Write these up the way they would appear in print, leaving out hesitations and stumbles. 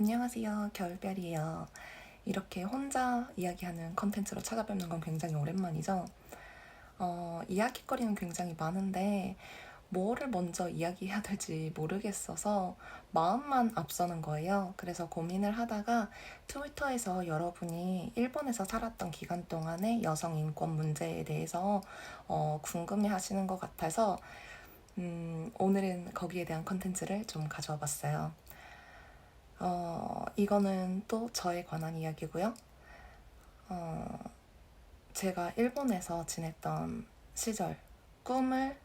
안녕하세요. 겨울별이에요. 이렇게 혼자 이야기하는 컨텐츠로 찾아뵙는 건 굉장히 오랜만이죠. 이야기거리는 굉장히 많은데 뭐를 먼저 이야기해야 될지 모르겠어서 마음만 앞서는 거예요. 그래서 고민을 하다가 트위터에서 여러분이 일본에서 살았던 기간 동안의 여성 인권 문제에 대해서 궁금해 하시는 것 같아서 오늘은 거기에 대한 컨텐츠를 좀 가져와 봤어요. 이거는 또 저에 관한 이야기고요. 제가 일본에서 지냈던 시절, 꿈을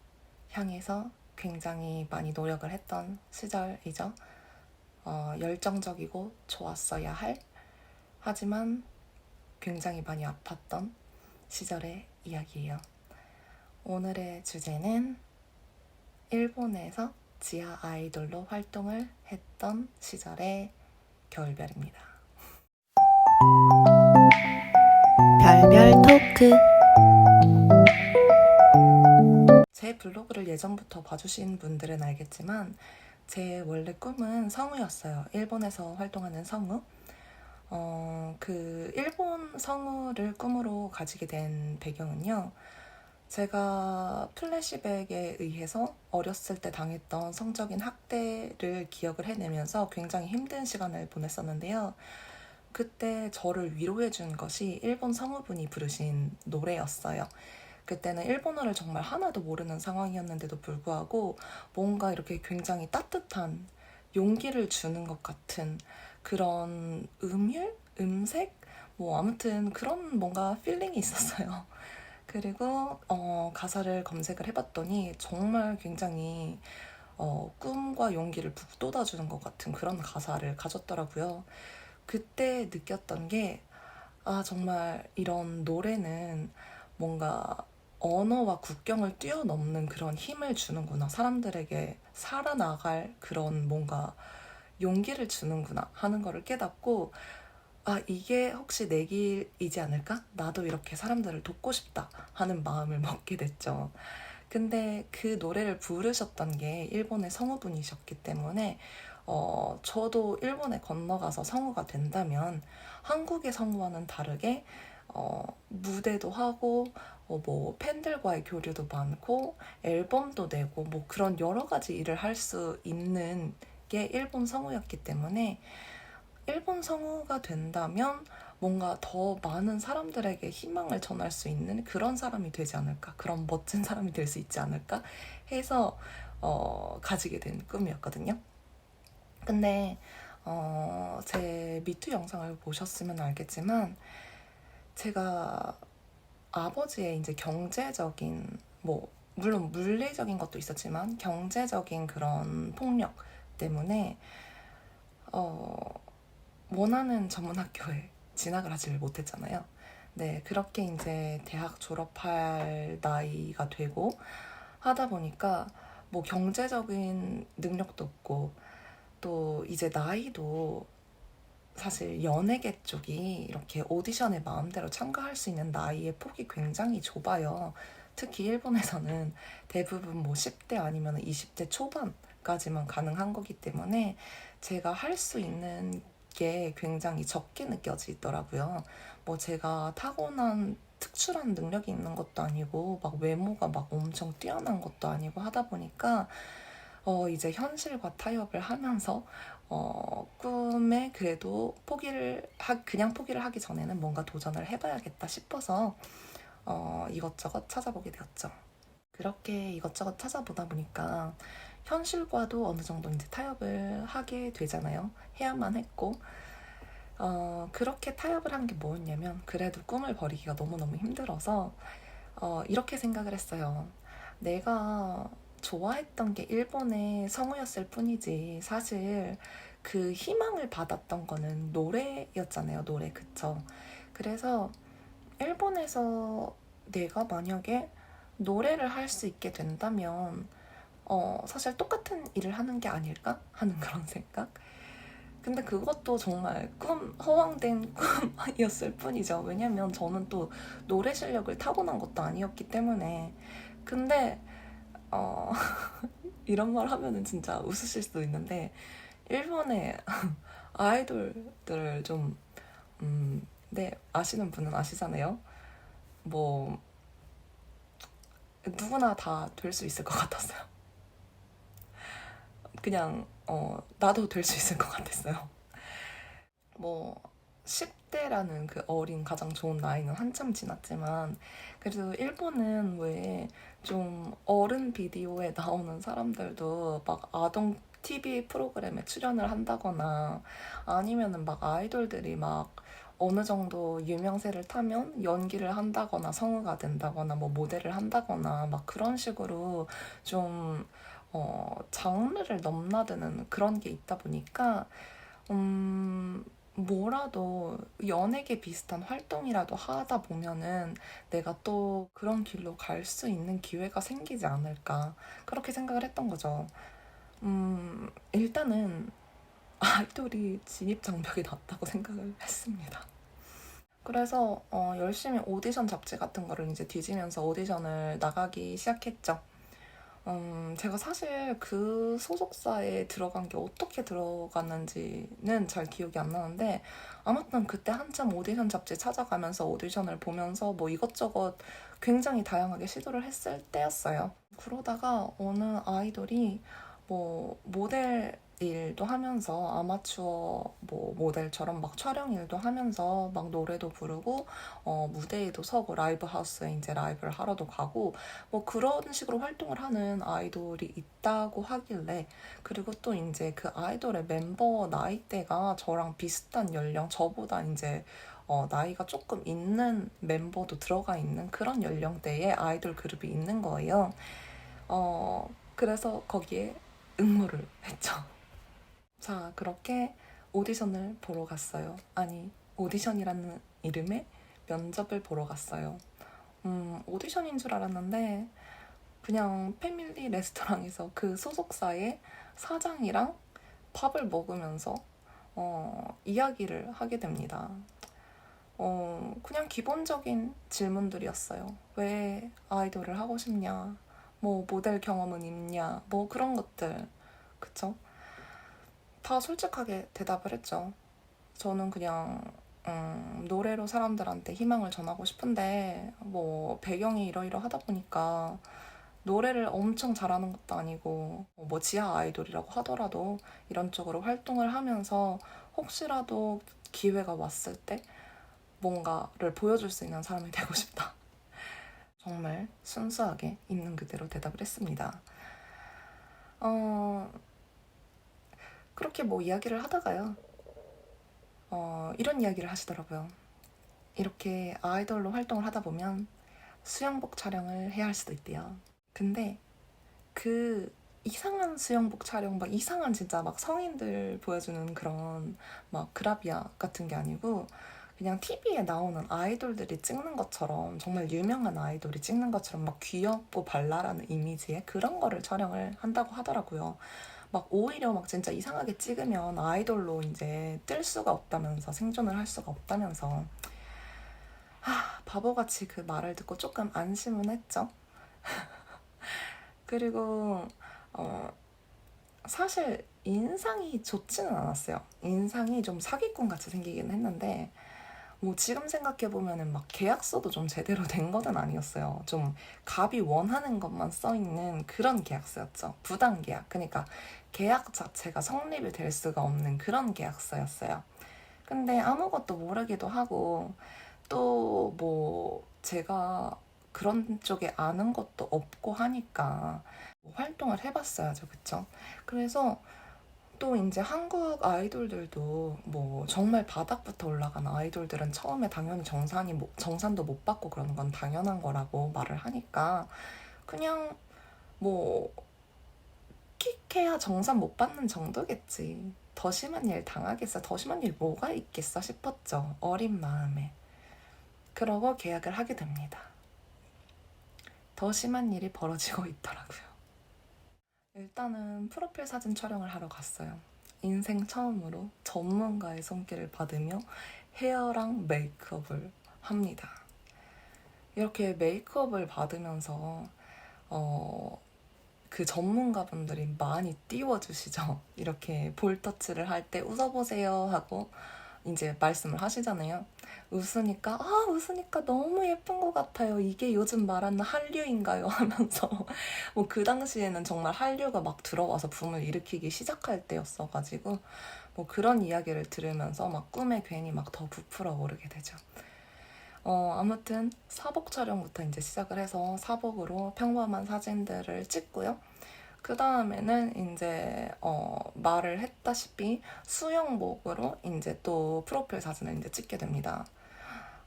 향해서 굉장히 많이 노력을 했던 시절이죠. 열정적이고 좋았어야 할, 하지만 굉장히 많이 아팠던 시절의 이야기예요. 오늘의 주제는 일본에서 지하 아이돌로 활동을 했던 시절의 겨울별입니다. 별별 토크. 제 블로그를 예전부터 봐주신 분들은 알겠지만 제 원래 꿈은 성우였어요. 일본에서 활동하는 성우. 그 일본 성우를 꿈으로 가지게 된 배경은요. 제가 플래시백에 의해서 어렸을 때 당했던 성적인 학대를 기억을 해내면서 굉장히 힘든 시간을 보냈었는데요. 그때 저를 위로해준 것이 일본 성우분이 부르신 노래였어요. 그때는 일본어를 정말 하나도 모르는 상황이었는데도 불구하고 뭔가 이렇게 굉장히 따뜻한 용기를 주는 것 같은 그런 음율? 음색? 뭐 아무튼 그런 뭔가 필링이 있었어요. 그리고 가사를 검색을 해봤더니 정말 굉장히 꿈과 용기를 북돋아주는 것 같은 그런 가사를 가졌더라고요. 그때 느꼈던 게 정말 이런 노래는 뭔가 언어와 국경을 뛰어넘는 그런 힘을 주는구나. 사람들에게 살아나갈 그런 뭔가 용기를 주는구나 하는 거를 깨닫고 이게 혹시 내 길이지 않을까? 나도 이렇게 사람들을 돕고 싶다 하는 마음을 먹게 됐죠. 근데 그 노래를 부르셨던 게 일본의 성우분이셨기 때문에 저도 일본에 건너가서 성우가 된다면 한국의 성우와는 다르게 무대도 하고 뭐 팬들과의 교류도 많고 앨범도 내고 뭐 그런 여러 가지 일을 할 수 있는 게 일본 성우였기 때문에 일본 성우가 된다면 뭔가 더 많은 사람들에게 희망을 전할 수 있는 그런 사람이 되지 않을까, 그런 멋진 사람이 될 수 있지 않을까 해서 가지게 된 꿈이었거든요. 근데 제 미투 영상을 보셨으면 알겠지만 제가 아버지의 이제 경제적인 뭐 물론 물리적인 것도 있었지만 경제적인 그런 폭력 때문에 원하는 전문학교에 진학을 하지를 못했잖아요. 네, 그렇게 이제 대학 졸업할 나이가 되고 하다 보니까 뭐 경제적인 능력도 없고 또 이제 나이도 사실 연예계 쪽이 이렇게 오디션에 마음대로 참가할 수 있는 나이의 폭이 굉장히 좁아요. 특히 일본에서는 대부분 뭐 10대 아니면 20대 초반까지만 가능한 거기 때문에 제가 할 수 있는 게 굉장히 적게 느껴지더라고요. 뭐 제가 타고난 특출한 능력이 있는 것도 아니고 막 외모가 막 엄청 뛰어난 것도 아니고 하다 보니까 이제 현실과 타협을 하면서 꿈에 그래도 그냥 포기를 하기 전에는 뭔가 도전을 해봐야겠다 싶어서 이것저것 찾아보게 되었죠. 그렇게 이것저것 찾아보다 보니까 현실과도 어느 정도 이제 타협을 하게 되잖아요. 해야만 했고 그렇게 타협을 한 게 뭐였냐면 그래도 꿈을 버리기가 너무너무 힘들어서 이렇게 생각을 했어요. 내가 좋아했던 게 일본의 성우였을 뿐이지 사실 그 희망을 받았던 거는 노래였잖아요. 노래 그쵸? 그래서 일본에서 내가 만약에 노래를 할 수 있게 된다면 사실 똑같은 일을 하는 게 아닐까 하는 그런 생각. 근데 그것도 정말 허황된 꿈이었을 뿐이죠. 왜냐면 저는 또 노래 실력을 타고난 것도 아니었기 때문에. 근데 어, 이런 말 하면은 진짜 웃으실 수도 있는데 일본에 아이돌들을 좀, 네, 아시는 분은 아시잖아요. 뭐, 누구나 다 될 수 있을 것 같았어요. 그냥, 나도 될 수 있을 것 같았어요. 뭐, 10대라는 그 어린 가장 좋은 나이는 한참 지났지만, 그래도 일본은 왜 좀 어른 비디오에 나오는 사람들도 막 아동 TV 프로그램에 출연을 한다거나 아니면은 막 아이돌들이 막 어느 정도 유명세를 타면 연기를 한다거나 성우가 된다거나 뭐 모델을 한다거나 막 그런 식으로 좀 장르를 넘나드는 그런 게 있다 보니까 뭐라도 연예계 비슷한 활동이라도 하다 보면은 내가 또 그런 길로 갈 수 있는 기회가 생기지 않을까. 그렇게 생각을 했던 거죠. 일단은 아이돌이 진입 장벽이 낮다고 생각을 했습니다. 그래서 열심히 오디션 잡지 같은 거를 이제 뒤지면서 오디션을 나가기 시작했죠. 제가 사실 그 소속사에 들어간 게 어떻게 들어갔는지는 잘 기억이 안 나는데, 아무튼 그때 한참 오디션 잡지 찾아가면서 오디션을 보면서 뭐 이것저것 굉장히 다양하게 시도를 했을 때였어요. 그러다가 어느 아이돌이 뭐 모델 일도 하면서 아마추어 뭐 모델처럼 막 촬영 일도 하면서 막 노래도 부르고 무대에도 서고 라이브 하우스에 이제 라이브를 하러도 가고 뭐 그런 식으로 활동을 하는 아이돌이 있다고 하길래, 그리고 또 이제 그 아이돌의 멤버 나이대가 저랑 비슷한 연령, 저보다 이제 나이가 조금 있는 멤버도 들어가 있는 그런 연령대의 아이돌 그룹이 있는 거예요. 그래서 거기에 응모를 했죠. 자, 그렇게 오디션을 보러 갔어요. 아니, 오디션이라는 이름의 면접을 보러 갔어요. 오디션인 줄 알았는데 그냥 패밀리 레스토랑에서 그 소속사의 사장이랑 밥을 먹으면서 이야기를 하게 됩니다. 그냥 기본적인 질문들이었어요. 왜 아이돌을 하고 싶냐? 뭐 모델 경험은 있냐? 뭐 그런 것들. 그쵸? 다 솔직하게 대답을 했죠. 저는 그냥 노래로 사람들한테 희망을 전하고 싶은데 뭐 배경이 이러이러하다 보니까 노래를 엄청 잘하는 것도 아니고 뭐 지하 아이돌이라고 하더라도 이런 쪽으로 활동을 하면서 혹시라도 기회가 왔을 때 뭔가를 보여줄 수 있는 사람이 되고 싶다. 정말 순수하게 있는 그대로 대답을 했습니다. 어, 그렇게 뭐 이야기를 하다가요. 이런 이야기를 하시더라고요. 이렇게 아이돌로 활동을 하다 보면 수영복 촬영을 해야 할 수도 있대요. 근데 그 이상한 수영복 촬영, 막 이상한 진짜 막 성인들 보여주는 그런 막 그라비아 같은 게 아니고 그냥 TV에 나오는 아이돌들이 찍는 것처럼, 정말 유명한 아이돌이 찍는 것처럼 막 귀엽고 발랄한 이미지의 그런 거를 촬영을 한다고 하더라고요. 막 오히려 막 진짜 이상하게 찍으면 아이돌로 이제 뜰 수가 없다면서, 생존을 할 수가 없다면서. 바보같이 그 말을 듣고 조금 안심은 했죠. 그리고 어, 사실 인상이 좋지는 않았어요. 인상이 좀 사기꾼 같이 생기긴 했는데 뭐 지금 생각해 보면은 막 계약서도 좀 제대로 된 거는 아니었어요. 좀 갑이 원하는 것만 써 있는 그런 계약서였죠. 부당 계약. 그러니까 계약 자체가 성립이 될 수가 없는 그런 계약서였어요. 근데 아무것도 모르기도 하고 또 뭐 제가 그런 쪽에 아는 것도 없고 하니까 활동을 해봤어야죠, 그쵸? 그래서 또 이제 한국 아이돌들도 뭐 정말 바닥부터 올라간 아이돌들은 처음에 당연히 정산도 못 받고 그러는 건 당연한 거라고 말을 하니까 그냥 뭐 킥해야 정산 못 받는 정도겠지. 더 심한 일 당하겠어. 더 심한 일 뭐가 있겠어 싶었죠. 어린 마음에. 그러고 계약을 하게 됩니다. 더 심한 일이 벌어지고 있더라고요. 일단은 프로필 사진 촬영을 하러 갔어요. 인생 처음으로 전문가의 손길을 받으며 헤어랑 메이크업을 합니다. 이렇게 메이크업을 받으면서 어, 그 전문가분들이 많이 띄워주시죠. 이렇게 볼터치를 할 때 웃어보세요 하고 이제 말씀을 하시잖아요. 웃으니까 너무 예쁜 것 같아요. 이게 요즘 말하는 한류인가요? 하면서 뭐 그 당시에는 정말 한류가 막 들어와서 붐을 일으키기 시작할 때였어가지고 뭐 그런 이야기를 들으면서 막 꿈에 괜히 막 더 부풀어 오르게 되죠. 아무튼 사복 촬영부터 이제 시작을 해서 사복으로 평범한 사진들을 찍고요. 그 다음에는 이제 말을 했다시피 수영복으로 이제 또 프로필 사진을 이제 찍게 됩니다.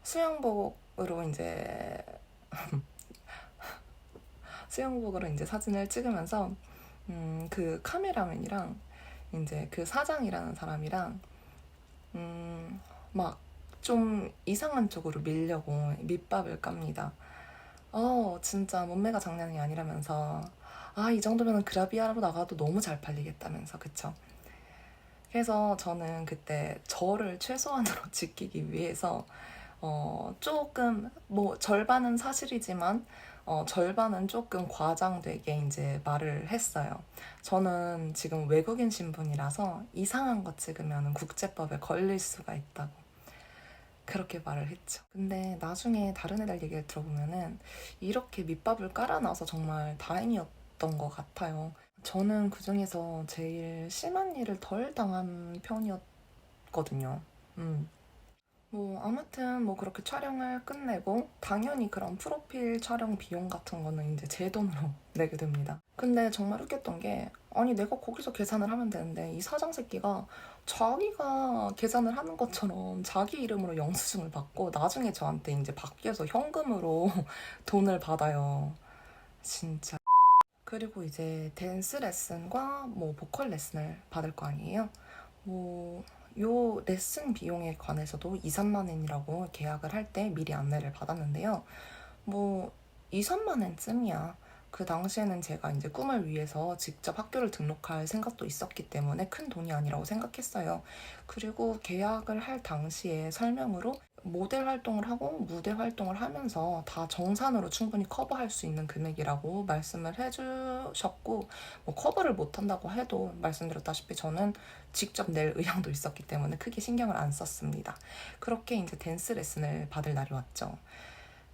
수영복으로 이제 수영복으로 이제 사진을 찍으면서 그 카메라맨이랑 이제 그 사장이라는 사람이랑 막 좀 이상한 쪽으로 밀려고 밑밥을 깝니다. 진짜 몸매가 장난이 아니라면서 이 정도면 그라비아로 나가도 너무 잘 팔리겠다면서 그쵸? 그래서 저는 그때 저를 최소한으로 지키기 위해서 조금 뭐 절반은 사실이지만 절반은 조금 과장되게 이제 말을 했어요. 저는 지금 외국인 신분이라서 이상한 거 찍으면 국제법에 걸릴 수가 있다고. 그렇게 말을 했죠. 근데 나중에 다른 애들 얘기를 들어보면은 이렇게 밑밥을 깔아놔서 정말 다행이었던 것 같아요. 저는 그 중에서 제일 심한 일을 덜 당한 편이었거든요. 뭐 아무튼 뭐 그렇게 촬영을 끝내고 당연히 그런 프로필 촬영 비용 같은 거는 이제 제 돈으로 내게 됩니다. 근데 정말 웃겼던 게 아니 내가 거기서 계산을 하면 되는데 이 사장 새끼가 자기가 계산을 하는 것처럼 자기 이름으로 영수증을 받고 나중에 저한테 이제 밖에서 현금으로 돈을 받아요. 진짜. 그리고 이제 댄스 레슨과 뭐 보컬 레슨을 받을 거 아니에요. 뭐 요 레슨 비용에 관해서도 2, 3만 원이라고 계약을 할 때 미리 안내를 받았는데요. 뭐 2, 3만 원쯤이야. 그 당시에는 제가 이제 꿈을 위해서 직접 학교를 등록할 생각도 있었기 때문에 큰 돈이 아니라고 생각했어요. 그리고 계약을 할 당시에 설명으로 모델 활동을 하고 무대 활동을 하면서 다 정산으로 충분히 커버할 수 있는 금액이라고 말씀을 해주셨고 뭐 커버를 못한다고 해도 말씀드렸다시피 저는 직접 낼 의향도 있었기 때문에 크게 신경을 안 썼습니다. 그렇게 이제 댄스 레슨을 받을 날이 왔죠.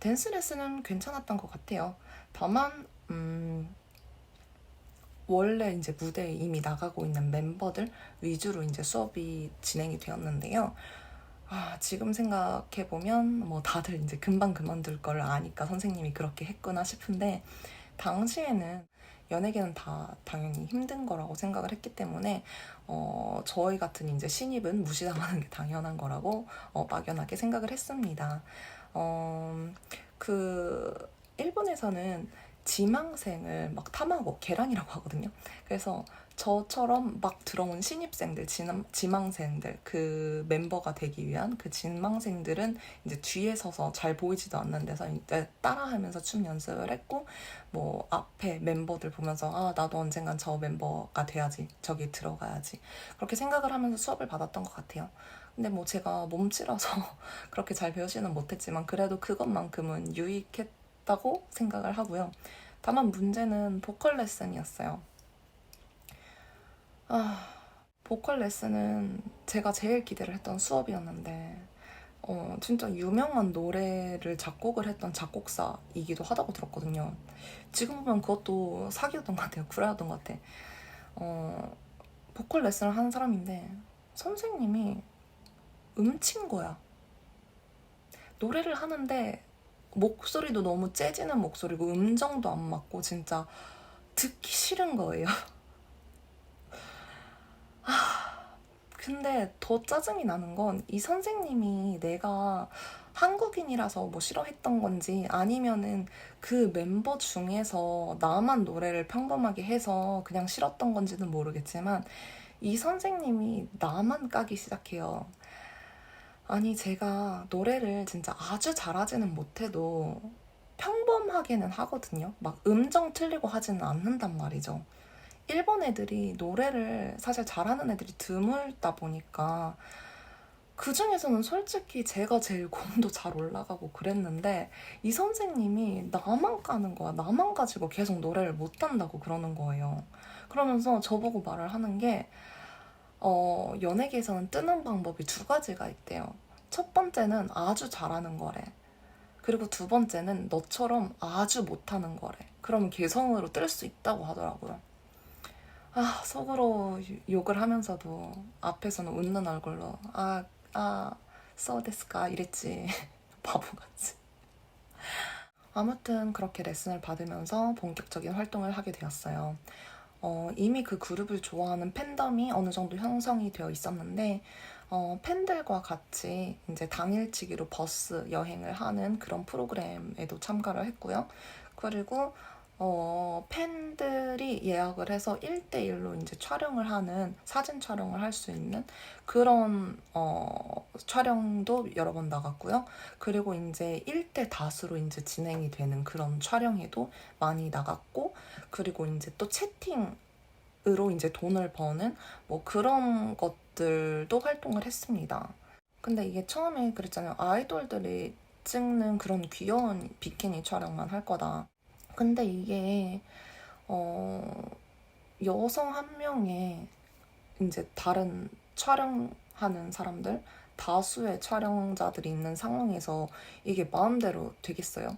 댄스 레슨은 괜찮았던 것 같아요. 다만 원래 이제 무대에 이미 나가고 있는 멤버들 위주로 이제 수업이 진행이 되었는데요. 지금 생각해보면 뭐 다들 이제 금방 그만둘 걸 아니까 선생님이 그렇게 했구나 싶은데 당시에는 연예계는 다 당연히 힘든 거라고 생각을 했기 때문에 저희 같은 이제 신입은 무시당하는 게 당연한 거라고 막연하게 생각을 했습니다. 그 일본에서는 지망생을 막 탐하고 계란이라고 하거든요. 그래서 저처럼 막 들어온 신입생들, 지망생들, 그 멤버가 되기 위한 그 지망생들은 이제 뒤에 서서 잘 보이지도 않는 데서 이제 따라하면서 춤 연습을 했고, 뭐 앞에 멤버들 보면서 나도 언젠간 저 멤버가 돼야지, 저기 들어가야지. 그렇게 생각을 하면서 수업을 받았던 것 같아요. 근데 뭐 제가 몸치라서 그렇게 잘 배우지는 못했지만 그래도 그것만큼은 유익했다고 생각을 하고요. 다만 문제는 보컬 레슨이었어요. 보컬 레슨은 제가 제일 기대를 했던 수업이었는데 진짜 유명한 노래를 작곡을 했던 작곡사이기도 하다고 들었거든요. 지금 보면 그것도 사기였던 것 같아요. 구라였던 것 같아. 보컬 레슨을 하는 사람인데 선생님이 음친 거야. 노래를 하는데 목소리도 너무 째지는 목소리고 음정도 안 맞고 진짜 듣기 싫은 거예요. 근데 더 짜증이 나는 건 이 선생님이 내가 한국인이라서 뭐 싫어했던 건지 아니면은 그 멤버 중에서 나만 노래를 평범하게 해서 그냥 싫었던 건지는 모르겠지만 이 선생님이 나만 까기 시작해요. 아니 제가 노래를 진짜 아주 잘하지는 못해도 평범하게는 하거든요. 막 음정 틀리고 하지는 않는단 말이죠. 일본 애들이 노래를 사실 잘하는 애들이 드물다 보니까 그 중에서는 솔직히 제가 제일 공도 잘 올라가고 그랬는데 이 선생님이 나만 까는 거야. 나만 가지고 계속 노래를 못한다고 그러는 거예요. 그러면서 저보고 말을 하는 게 연예계에서는 뜨는 방법이 두 가지가 있대요. 첫 번째는 아주 잘하는 거래. 그리고 두 번째는 너처럼 아주 못하는 거래. 그러면 개성으로 뜰 수 있다고 하더라고요. 아, 속으로 욕을 하면서도 앞에서는 웃는 얼굴로 so 데스까 이랬지. 바보같이. 아무튼 그렇게 레슨을 받으면서 본격적인 활동을 하게 되었어요. 이미 그 그룹을 좋아하는 팬덤이 어느 정도 형성이 되어 있었는데 팬들과 같이 이제 당일치기로 버스 여행을 하는 그런 프로그램에도 참가를 했고요. 그리고 팬들이 예약을 해서 1대1로 이제 촬영을 하는 사진 촬영을 할 수 있는 그런 촬영도 여러 번 나갔고요. 그리고 이제 1대 다수로 이제 진행이 되는 그런 촬영에도 많이 나갔고, 그리고 이제 또 채팅으로 이제 돈을 버는 뭐 그런 것들도 활동을 했습니다. 근데 이게 처음에 그랬잖아요. 아이돌들이 찍는 그런 귀여운 비키니 촬영만 할 거다. 근데 이게 여성 한 명에 이제 다른 촬영하는 사람들, 다수의 촬영자들이 있는 상황에서 이게 마음대로 되겠어요?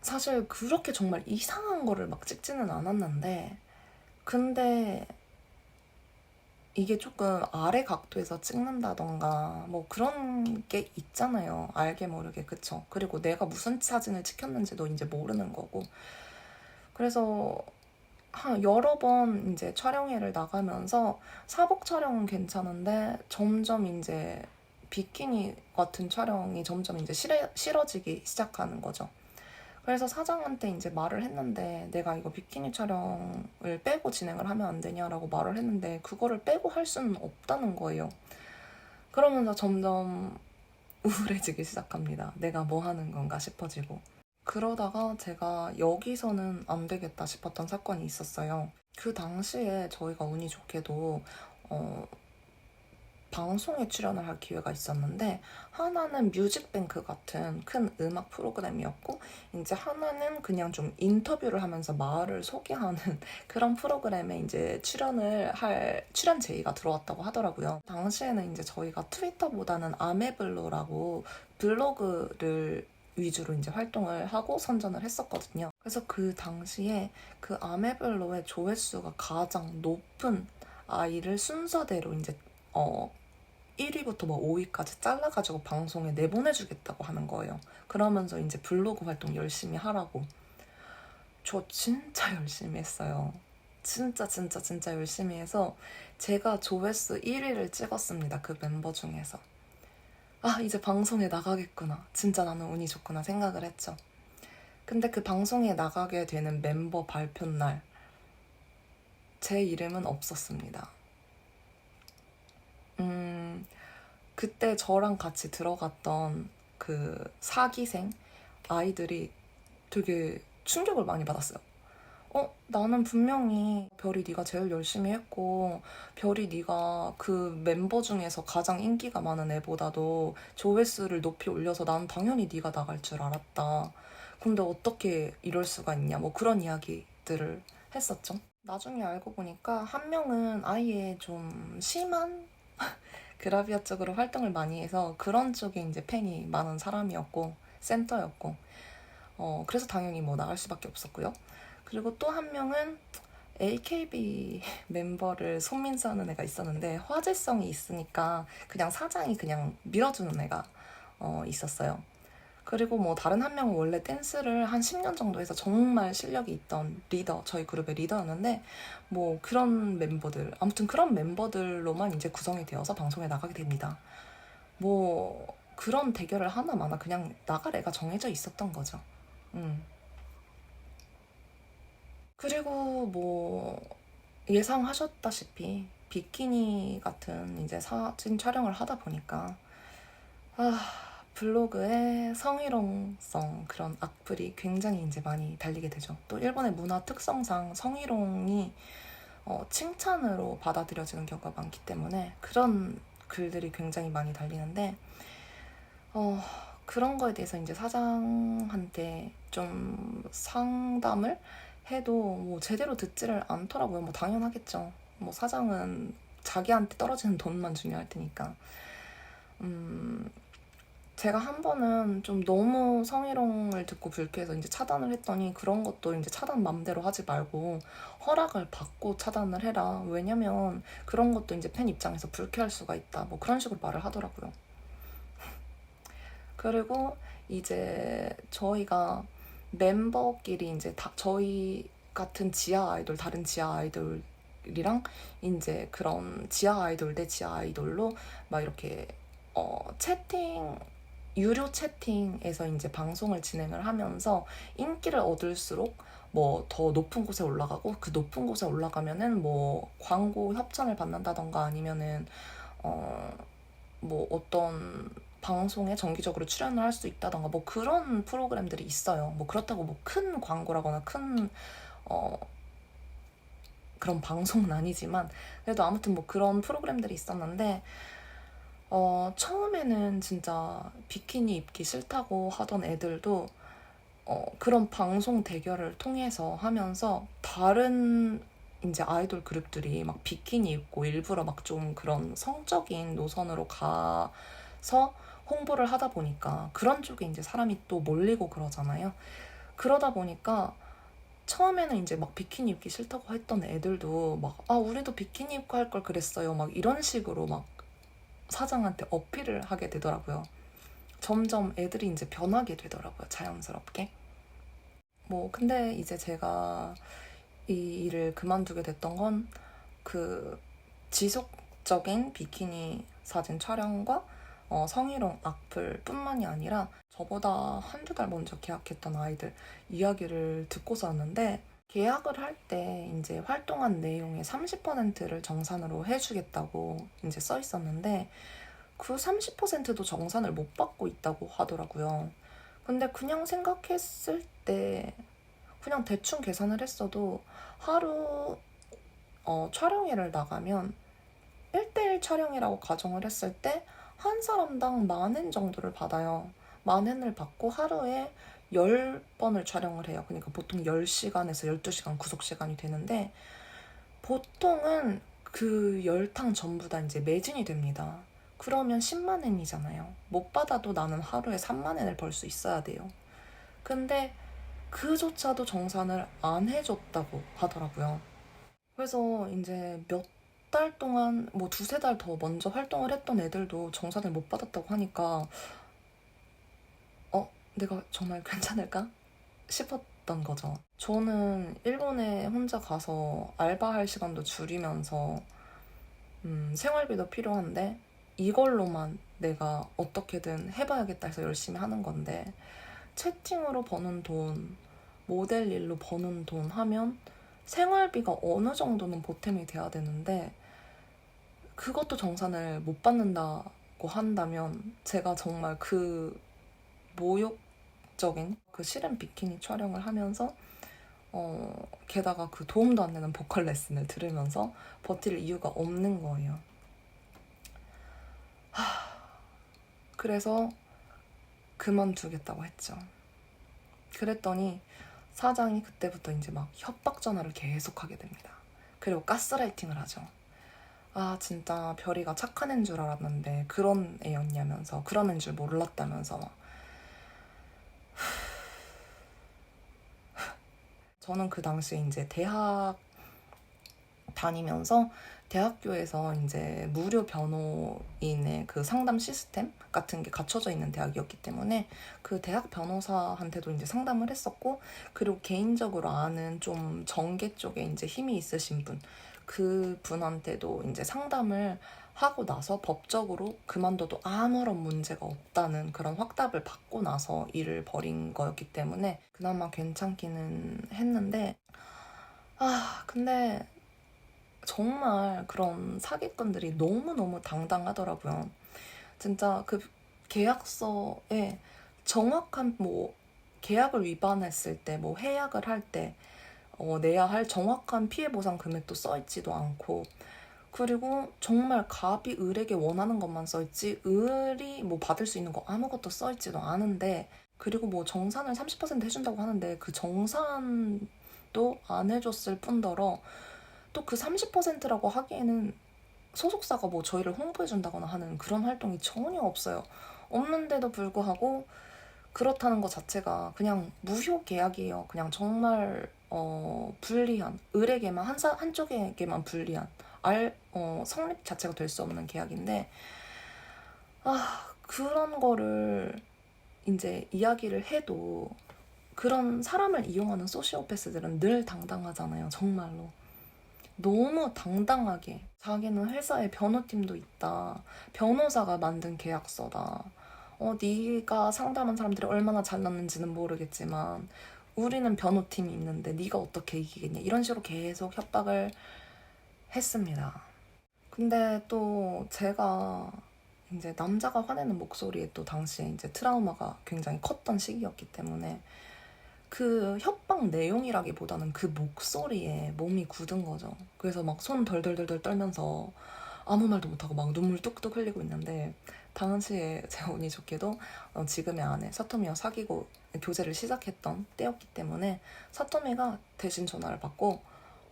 사실 그렇게 정말 이상한 거를 막 찍지는 않았는데, 근데 이게 조금 아래 각도에서 찍는다던가 뭐 그런 게 있잖아요. 알게 모르게. 그쵸? 그리고 내가 무슨 사진을 찍혔는지도 이제 모르는 거고. 그래서 한 여러 번 이제 촬영회를 나가면서 사복 촬영은 괜찮은데 점점 이제 비키니 같은 촬영이 점점 이제 싫어지기 시작하는 거죠. 그래서 사장한테 이제 말을 했는데 내가 이거 비키니 촬영을 빼고 진행을 하면 안 되냐라고 말을 했는데 그거를 빼고 할 수는 없다는 거예요. 그러면서 점점 우울해지기 시작합니다. 내가 뭐 하는 건가 싶어지고. 그러다가 제가 여기서는 안 되겠다 싶었던 사건이 있었어요. 그 당시에 저희가 운이 좋게도 방송에 출연을 할 기회가 있었는데, 하나는 뮤직뱅크 같은 큰 음악 프로그램이었고, 이제 하나는 그냥 좀 인터뷰를 하면서 마을을 소개하는 그런 프로그램에 이제 출연을 할 출연 제의가 들어왔다고 하더라고요. 당시에는 이제 저희가 트위터보다는 아메블로라고 블로그를 위주로 이제 활동을 하고 선전을 했었거든요. 그래서 그 당시에 그 아메블로의 조회수가 가장 높은 아이를 순서대로 이제 1위부터 뭐 5위까지 잘라가지고 방송에 내보내주겠다고 하는 거예요. 그러면서 이제 블로그 활동 열심히 하라고. 저 진짜 열심히 했어요. 진짜 진짜 진짜 열심히 해서 제가 조회수 1위를 찍었습니다. 그 멤버 중에서. 아, 이제 방송에 나가겠구나. 진짜 나는 운이 좋구나 생각을 했죠. 근데 그 방송에 나가게 되는 멤버 발표 날, 제 이름은 없었습니다. 그때 저랑 같이 들어갔던 그 사기생 아이들이 되게 충격을 많이 받았어요. 나는 분명히 별이 네가 제일 열심히 했고 별이 네가 그 멤버 중에서 가장 인기가 많은 애보다도 조회수를 높이 올려서 나는 당연히 네가 나갈 줄 알았다. 근데 어떻게 이럴 수가 있냐, 뭐 그런 이야기들을 했었죠. 나중에 알고 보니까 한 명은 아예 좀 심한 그라비아 쪽으로 활동을 많이 해서 그런 쪽에 이제 팬이 많은 사람이었고 센터였고, 그래서 당연히 뭐 나갈 수밖에 없었고요. 그리고 또 한 명은 AKB 멤버를 손민수 하는 애가 있었는데 화제성이 있으니까 그냥 사장이 그냥 밀어주는 애가 있었어요. 그리고 뭐 다른 한 명은 원래 댄스를 한 10년 정도 해서 정말 실력이 있던 리더, 저희 그룹의 리더였는데, 뭐 그런 멤버들, 아무튼 그런 멤버들로만 이제 구성이 되어서 방송에 나가게 됩니다. 뭐 그런 대결을 하나마나 그냥 나갈 애가 정해져 있었던 거죠. 그리고 뭐 예상하셨다시피 비키니 같은 이제 사진 촬영을 하다 보니까 블로그에 성희롱성 그런 악플이 굉장히 이제 많이 달리게 되죠. 또 일본의 문화 특성상 성희롱이 칭찬으로 받아들여지는 경우가 많기 때문에 그런 글들이 굉장히 많이 달리는데, 그런 거에 대해서 이제 사장한테 좀 상담을 해도 뭐 제대로 듣지를 않더라고요. 뭐 당연하겠죠. 뭐 사장은 자기한테 떨어지는 돈만 중요할 테니까. 제가 한 번은 좀 너무 성희롱을 듣고 불쾌해서 이제 차단을 했더니, 그런 것도 이제 차단 맘대로 하지 말고 허락을 받고 차단을 해라. 왜냐면 그런 것도 이제 팬 입장에서 불쾌할 수가 있다. 뭐 그런 식으로 말을 하더라고요. 그리고 이제 저희가 멤버끼리 이제 다 저희 같은 지하 아이돌, 다른 지하 아이돌이랑 이제 그런 지하 아이돌 대 지하 아이돌로 막 이렇게 채팅, 유료 채팅에서 이제 방송을 진행을 하면서 인기를 얻을수록 뭐 더 높은 곳에 올라가고, 그 높은 곳에 올라가면은 뭐 광고 협찬을 받는다던가, 아니면은 뭐 어떤 방송에 정기적으로 출연을 할 수 있다던가, 뭐 그런 프로그램들이 있어요. 뭐 그렇다고 뭐 큰 광고라거나 큰 그런 방송은 아니지만, 그래도 아무튼 뭐 그런 프로그램들이 있었는데, 처음에는 진짜 비키니 입기 싫다고 하던 애들도 그런 방송 대결을 통해서 하면서 다른 이제 아이돌 그룹들이 막 비키니 입고 일부러 막 좀 그런 성적인 노선으로 가서 홍보를 하다 보니까 그런 쪽에 이제 사람이 또 몰리고 그러잖아요. 그러다 보니까 처음에는 이제 막 비키니 입기 싫다고 했던 애들도 막, 아, 우리도 비키니 입고 할 걸 그랬어요. 막 이런 식으로 막 사장한테 어필을 하게 되더라고요. 점점 애들이 이제 변하게 되더라고요. 자연스럽게. 뭐, 근데 이제 제가 이 일을 그만두게 됐던 건 그 지속적인 비키니 사진 촬영과 성희롱 악플 뿐만이 아니라, 저보다 한두 달 먼저 계약했던 아이들 이야기를 듣고서였는데, 계약을 할 때 이제 활동한 내용의 30%를 정산으로 해주겠다고 이제 써 있었는데, 그 30%도 정산을 못 받고 있다고 하더라고요. 근데 그냥 생각했을 때, 그냥 대충 계산을 했어도 하루 촬영회를 나가면 1대1 촬영이라고 가정을 했을 때 한 사람당 10,000엔 정도를 받아요. 10,000엔을 받고 하루에 10번을 촬영을 해요. 그러니까 보통 10시간에서 12시간 구속시간이 되는데, 보통은 그 10탕 전부 다 이제 매진이 됩니다. 그러면 10만엔이잖아요. 못 받아도 나는 하루에 3만엔을 벌 수 있어야 돼요. 근데 그조차도 정산을 안 해줬다고 하더라고요. 그래서 이제 몇 달 동안, 뭐 두세 달 더 먼저 활동을 했던 애들도 정산을 못 받았다고 하니까, 내가 정말 괜찮을까 싶었던 거죠. 저는 일본에 혼자 가서 알바할 시간도 줄이면서 생활비도 필요한데, 이걸로만 내가 어떻게든 해봐야겠다 해서 열심히 하는 건데, 채팅으로 버는 돈, 모델 일로 버는 돈 하면 생활비가 어느 정도는 보탬이 돼야 되는데, 그것도 정산을 못 받는다고 한다면 제가 정말 그 모욕적인 그 실은 비키니 촬영을 하면서 게다가 그 도움도 안 되는 보컬 레슨을 들으면서 버틸 이유가 없는 거예요. 그래서 그만두겠다고 했죠. 그랬더니 사장이 그때부터 이제 막 협박 전화를 계속 하게 됩니다. 그리고 가스라이팅을 하죠. 아, 진짜 별이가 착한 애인 줄 알았는데 그런 애였냐면서, 그런 애인 줄 몰랐다면서 막. 저는 그 당시에 이제 대학 다니면서 대학교에서 이제 무료 변호인의 그 상담 시스템 같은 게 갖춰져 있는 대학이었기 때문에 그 대학 변호사한테도 이제 상담을 했었고, 그리고 개인적으로 아는 좀 정계 쪽에 이제 힘이 있으신 분, 그 분한테도 이제 상담을 하고 나서 법적으로 그만둬도 아무런 문제가 없다는 그런 확답을 받고 나서 일을 벌인 거였기 때문에 그나마 괜찮기는 했는데, 근데 정말 그런 사기꾼들이 너무너무 당당하더라고요. 진짜 그 계약서에 정확한 뭐 계약을 위반했을 때, 뭐 해약을 할 때, 내야 할 정확한 피해 보상 금액도 써있지도 않고, 그리고 정말 갑이 을에게 원하는 것만 써있지 을이 뭐 받을 수 있는 거 아무것도 써있지도 않은데, 그리고 뭐 정산을 30% 해준다고 하는데 그 정산도 안 해줬을 뿐더러 또 그 30%라고 하기에는 소속사가 뭐 저희를 홍보해준다거나 하는 그런 활동이 전혀 없어요. 없는데도 불구하고 그렇다는 것 자체가 그냥 무효 계약이에요. 그냥 정말 불리한, 을에게만 한쪽에게만 불리한 성립 자체가 될 수 없는 계약인데, 그런 거를 이제 이야기를 해도 그런 사람을 이용하는 소시오패스들은 늘 당당하잖아요. 정말로 너무 당당하게 자기는 회사에 변호팀도 있다, 변호사가 만든 계약서다, 네가 상담한 사람들이 얼마나 잘났는지는 모르겠지만 우리는 변호팀이 있는데 네가 어떻게 이기겠냐, 이런 식으로 계속 협박을 했습니다. 근데 또 제가 이제 남자가 화내는 목소리에 또 당시에 이제 트라우마가 굉장히 컸던 시기였기 때문에 그 협박 내용이라기보다는 그 목소리에 몸이 굳은 거죠. 그래서 막 손 덜덜덜덜 떨면서 아무 말도 못하고 막 눈물 뚝뚝 흘리고 있는데, 당시에 제가 운이 좋게도 지금의 아내 사토미와 사귀고 교제를 시작했던 때였기 때문에 사토미가 대신 전화를 받고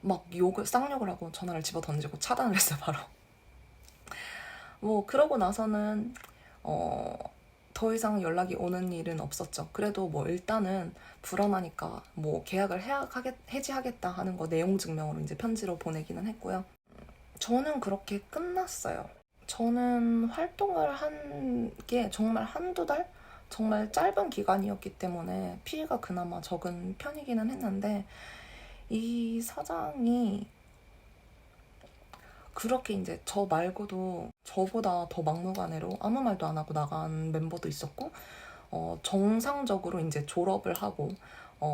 막 쌍욕을 하고 전화를 집어 던지고 차단을 했어요, 바로. 뭐 그러고 나서는 더 이상 연락이 오는 일은 없었죠. 그래도 뭐 일단은 불안하니까 뭐 계약을 해지하겠다 하는 거 내용 증명으로 이제 편지로 보내기는 했고요. 저는 그렇게 끝났어요. 저는 활동을 한 게 정말 한두 달? 정말 짧은 기간이었기 때문에 피해가 그나마 적은 편이기는 했는데, 이 사장이 그렇게 이제 저 말고도 저보다 더 막무가내로 아무 말도 안 하고 나간 멤버도 있었고, 정상적으로 이제 졸업을 하고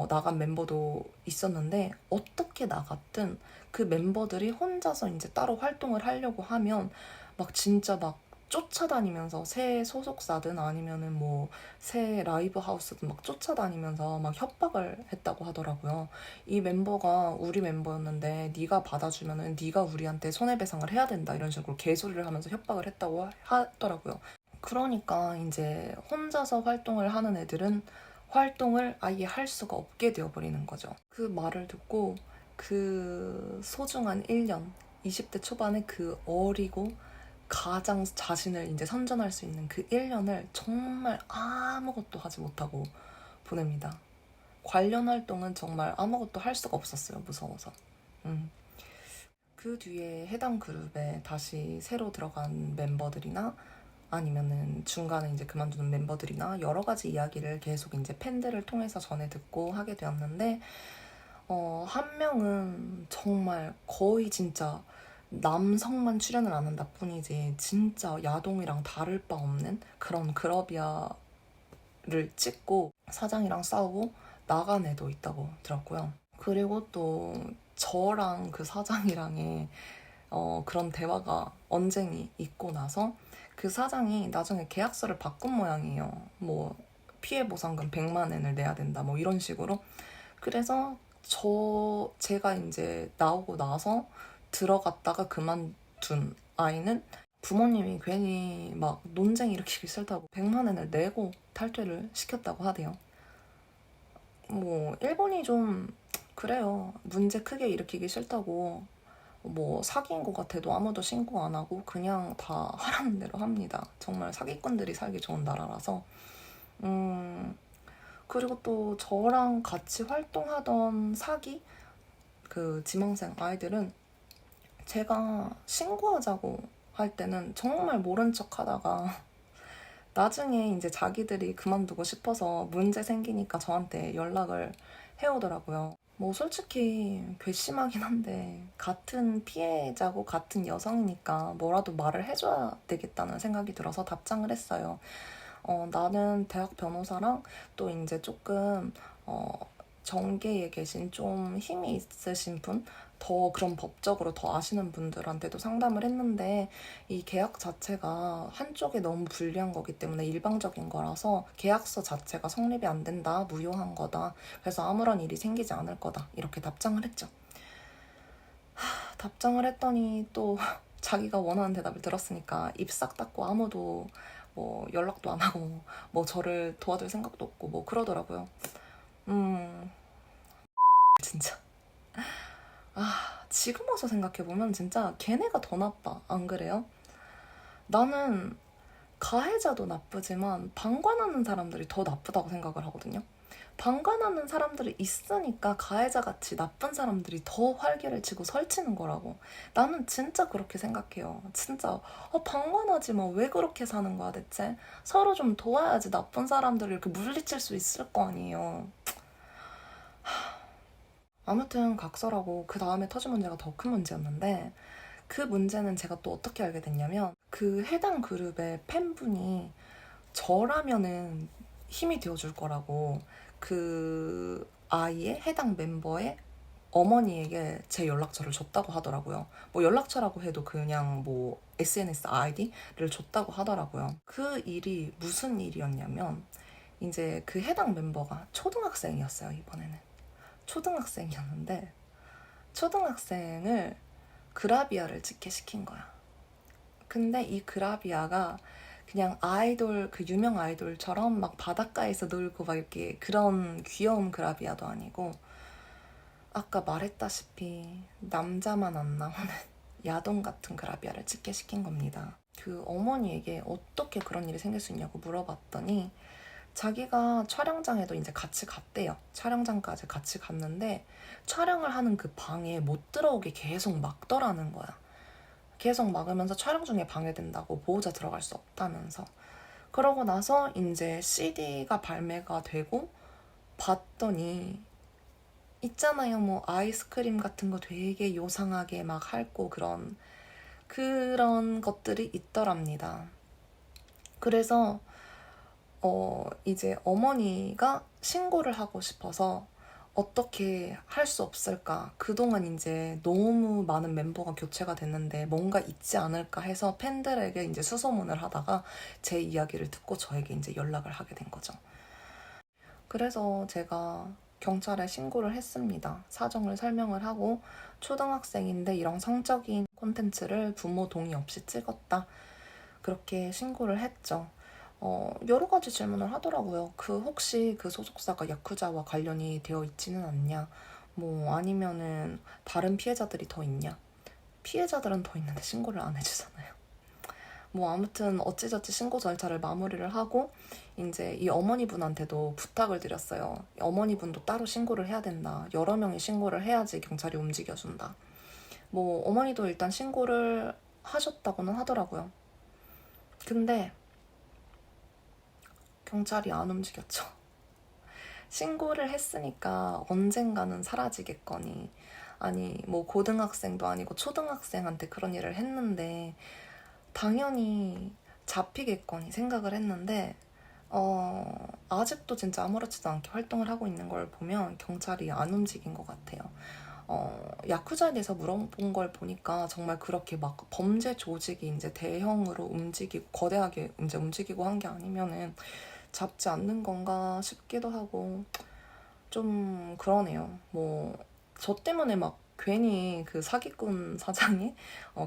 나간 멤버도 있었는데, 어떻게 나갔든 그 멤버들이 혼자서 이제 따로 활동을 하려고 하면 막 진짜 막 쫓아다니면서, 새 소속사든 아니면은 뭐 새 라이브 하우스든 막 쫓아다니면서 막 협박을 했다고 하더라고요. 이 멤버가 우리 멤버였는데 네가 받아주면은 네가 우리한테 손해배상을 해야 된다, 이런 식으로 개소리를 하면서 협박을 했다고 하더라고요. 그러니까 이제 혼자서 활동을 하는 애들은 활동을 아예 할 수가 없게 되어버리는 거죠. 그 말을 듣고 그 소중한 1년, 20대 초반에 그 어리고 가장 자신을 이제 선전할 수 있는 그 1년을 정말 아무것도 하지 못하고 보냅니다. 관련 활동은 정말 아무것도 할 수가 없었어요, 무서워서. 그 뒤에 해당 그룹에 다시 새로 들어간 멤버들이나 아니면은 중간에 이제 그만두는 멤버들이나 여러 가지 이야기를 계속 이제 팬들을 통해서 전해 듣고 하게 되었는데, 한 명은 정말 거의 진짜 남성만 출연을 안 한다 뿐이지 진짜 야동이랑 다를 바 없는 그런 그러비아를 찍고 사장이랑 싸우고 나간 애도 있다고 들었고요. 그리고 또 저랑 그 사장이랑의 그런 대화가 언쟁이 있고 나서 그 사장이 나중에 계약서를 바꾼 모양이에요. 뭐 피해 보상금 100만 엔을 내야 된다, 뭐 이런 식으로. 그래서 제가 이제 나오고 나서 들어갔다가 그만둔 아이는 부모님이 괜히 막 논쟁 일으키기 싫다고 100만 엔을 내고 탈퇴를 시켰다고 하대요. 뭐 일본이 좀 그래요. 문제 크게 일으키기 싫다고 뭐 사기인 것 같아도 아무도 신고 안 하고 그냥 다 하라는 대로 합니다. 정말 사기꾼들이 살기 좋은 나라라서. 그리고 또 저랑 같이 활동하던 그 지망생 아이들은 제가 신고하자고 할 때는 정말 모른 척 하다가 나중에 이제 자기들이 그만두고 싶어서 문제 생기니까 저한테 연락을 해오더라고요. 뭐 솔직히 괘씸하긴 한데 같은 피해자고 같은 여성이니까 뭐라도 말을 해줘야 되겠다는 생각이 들어서 답장을 했어요. 나는 대학 변호사랑 또 이제 조금 정계에 계신 좀 힘이 있으신 분, 더 그런 법적으로 더 아시는 분들한테도 상담을 했는데 이 계약 자체가 한쪽에 너무 불리한 거기 때문에 일방적인 거라서 계약서 자체가 성립이 안 된다, 무효한 거다. 그래서 아무런 일이 생기지 않을 거다. 이렇게 답장을 했죠. 답장을 했더니 또 자기가 원하는 대답을 들었으니까 입 싹 닫고 아무도 뭐 연락도 안 하고 뭐 저를 도와줄 생각도 없고 뭐 그러더라고요. 진짜. 지금 와서 생각해보면 진짜 걔네가 더 나빠. 안 그래요? 나는 가해자도 나쁘지만 방관하는 사람들이 더 나쁘다고 생각을 하거든요. 방관하는 사람들이 있으니까 가해자같이 나쁜 사람들이 더 활개를 치고 설치는 거라고. 나는 진짜 그렇게 생각해요. 진짜 방관하지 마. 왜 그렇게 사는 거야 대체? 서로 좀 도와야지 나쁜 사람들을 이렇게 물리칠 수 있을 거 아니에요. 아무튼 각설하고 그 다음에 터진 문제가 더 큰 문제였는데 그 문제는 제가 또 어떻게 알게 됐냐면 그 해당 그룹의 팬분이 저라면은 힘이 되어줄 거라고 그 아이의 해당 멤버의 어머니에게 제 연락처를 줬다고 하더라고요. 뭐 연락처라고 해도 그냥 뭐 SNS 아이디를 줬다고 하더라고요. 그 일이 무슨 일이었냐면 이제 그 해당 멤버가 초등학생이었어요, 이번에는. 초등학생이었는데 초등학생을 그라비아를 찍게 시킨 거야. 근데 이 그라비아가 그냥 아이돌, 그 유명 아이돌처럼 막 바닷가에서 놀고 막 이렇게 그런 귀여운 그라비아도 아니고 아까 말했다시피 남자만 안 나오는 야동 같은 그라비아를 찍게 시킨 겁니다. 그 어머니에게 어떻게 그런 일이 생길 수 있냐고 물어봤더니 자기가 촬영장에도 이제 같이 갔대요. 촬영장까지 같이 갔는데 촬영을 하는 그 방에 못 들어오게 계속 막더라는 거야. 계속 막으면서 촬영 중에 방해된다고 보호자 들어갈 수 없다면서. 그러고 나서 이제 CD가 발매가 되고 봤더니 있잖아요. 뭐 아이스크림 같은 거 되게 요상하게 막 핥고 그런 것들이 있더랍니다. 그래서 이제 어머니가 신고를 하고 싶어서 어떻게 할 수 없을까? 그동안 이제 너무 많은 멤버가 교체가 됐는데 뭔가 있지 않을까 해서 팬들에게 이제 수소문을 하다가 제 이야기를 듣고 저에게 이제 연락을 하게 된 거죠. 그래서 제가 경찰에 신고를 했습니다. 사정을 설명을 하고 초등학생인데 이런 성적인 콘텐츠를 부모 동의 없이 찍었다. 그렇게 신고를 했죠. 여러 가지 질문을 하더라고요. 혹시 그 소속사가 야쿠자와 관련이 되어 있지는 않냐? 뭐 아니면은 다른 피해자들이 더 있냐? 피해자들은 더 있는데 신고를 안 해주잖아요. 뭐 아무튼 어찌저찌 신고 절차를 마무리를 하고 이제 이 어머니분한테도 부탁을 드렸어요. 어머니분도 따로 신고를 해야 된다. 여러 명이 신고를 해야지 경찰이 움직여준다. 뭐 어머니도 일단 신고를 하셨다고는 하더라고요. 근데 경찰이 안 움직였죠. 신고를 했으니까 언젠가는 사라지겠거니. 아니 뭐 고등학생도 아니고 초등학생한테 그런 일을 했는데 당연히 잡히겠거니 생각을 했는데 아직도 진짜 아무렇지도 않게 활동을 하고 있는 걸 보면 경찰이 안 움직인 것 같아요. 야쿠자에 대해서 물어본 걸 보니까 정말 그렇게 막 범죄 조직이 이제 대형으로 움직이고 거대하게 이제 움직이고 한 게 아니면은 잡지 않는 건가 싶기도 하고 좀 그러네요. 뭐 저 때문에 막 괜히 그 사기꾼 사장이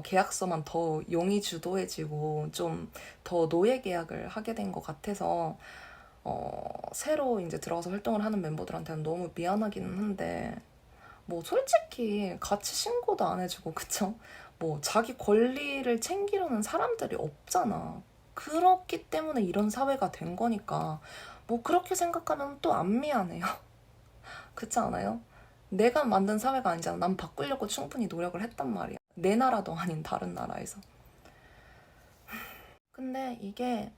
계약서만 더 용의 주도해지고 좀 더 노예 계약을 하게 된 것 같아서 새로 이제 들어가서 활동을 하는 멤버들한테는 너무 미안하기는 한데 뭐 솔직히 같이 신고도 안 해주고 그쵸? 뭐 자기 권리를 챙기려는 사람들이 없잖아. 그렇기 때문에 이런 사회가 된 거니까 뭐 그렇게 생각하면 또 안 미안해요. 그렇지 않아요? 내가 만든 사회가 아니잖아. 난 바꾸려고 충분히 노력을 했단 말이야. 내 나라도 아닌 다른 나라에서. 근데 이게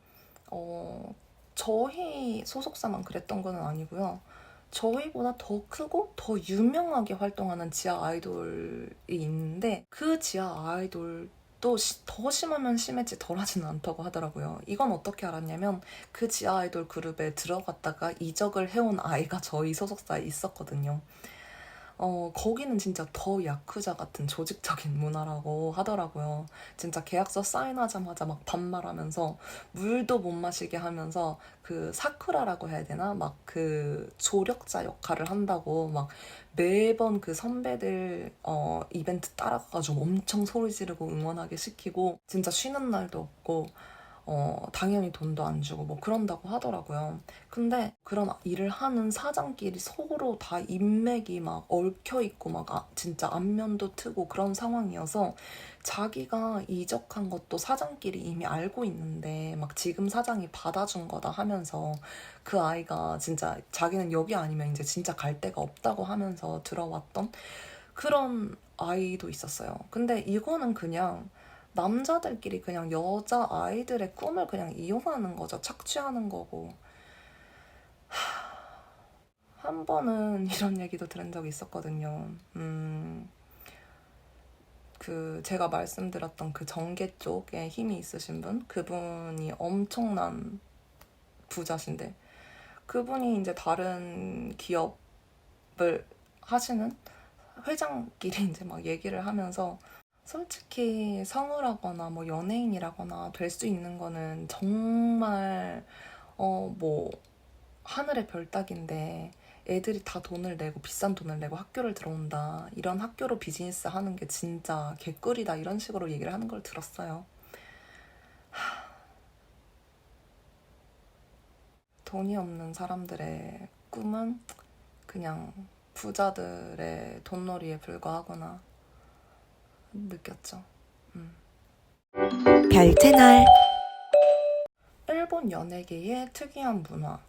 저희 소속사만 그랬던 건 아니고요. 저희보다 더 크고 더 유명하게 활동하는 지하 아이돌이 있는데 그 지하 아이돌도 더 심하면 심했지 덜하지는 않다고 하더라고요. 이건 어떻게 알았냐면 그 지하 아이돌 그룹에 들어갔다가 이적을 해온 아이가 저희 소속사에 있었거든요. 거기는 진짜 더 야쿠자 같은 조직적인 문화라고 하더라고요. 진짜 계약서 사인하자마자 막 반말하면서 물도 못 마시게 하면서 그 사쿠라라고 해야 되나? 막 그 조력자 역할을 한다고 막 매번 그 선배들 이벤트 따라가가지고 엄청 소리 지르고 응원하게 시키고 진짜 쉬는 날도 없고 당연히 돈도 안 주고 뭐 그런다고 하더라고요. 근데 그런 일을 하는 사장끼리 서로 다 인맥이 막 얽혀있고 막 진짜 안면도 트고 그런 상황이어서 자기가 이적한 것도 사장끼리 이미 알고 있는데 막 지금 사장이 받아준 거다 하면서 그 아이가 진짜 자기는 여기 아니면 이제 진짜 갈 데가 없다고 하면서 들어왔던 그런 아이도 있었어요. 근데 이거는 그냥 남자들끼리 그냥 여자 아이들의 꿈을 그냥 이용하는 거죠. 착취하는 거고. 한 번은 이런 얘기도 들은 적이 있었거든요. 제가 말씀드렸던 그 정계 쪽에 힘이 있으신 분, 그분이 엄청난 부자신데, 그분이 이제 다른 기업을 하시는 회장끼리 이제 막 얘기를 하면서 솔직히 성우라거나 뭐 연예인이라거나 될 수 있는 거는 정말 뭐 하늘의 별 따기인데 애들이 다 돈을 내고 비싼 돈을 내고 학교를 들어온다. 이런 학교로 비즈니스 하는 게 진짜 개꿀이다. 이런 식으로 얘기를 하는 걸 들었어요. 돈이 없는 사람들의 꿈은 그냥 부자들의 돈놀이에 불과하구나 느꼈죠. 별채널 일본 연예계의 특이한 문화.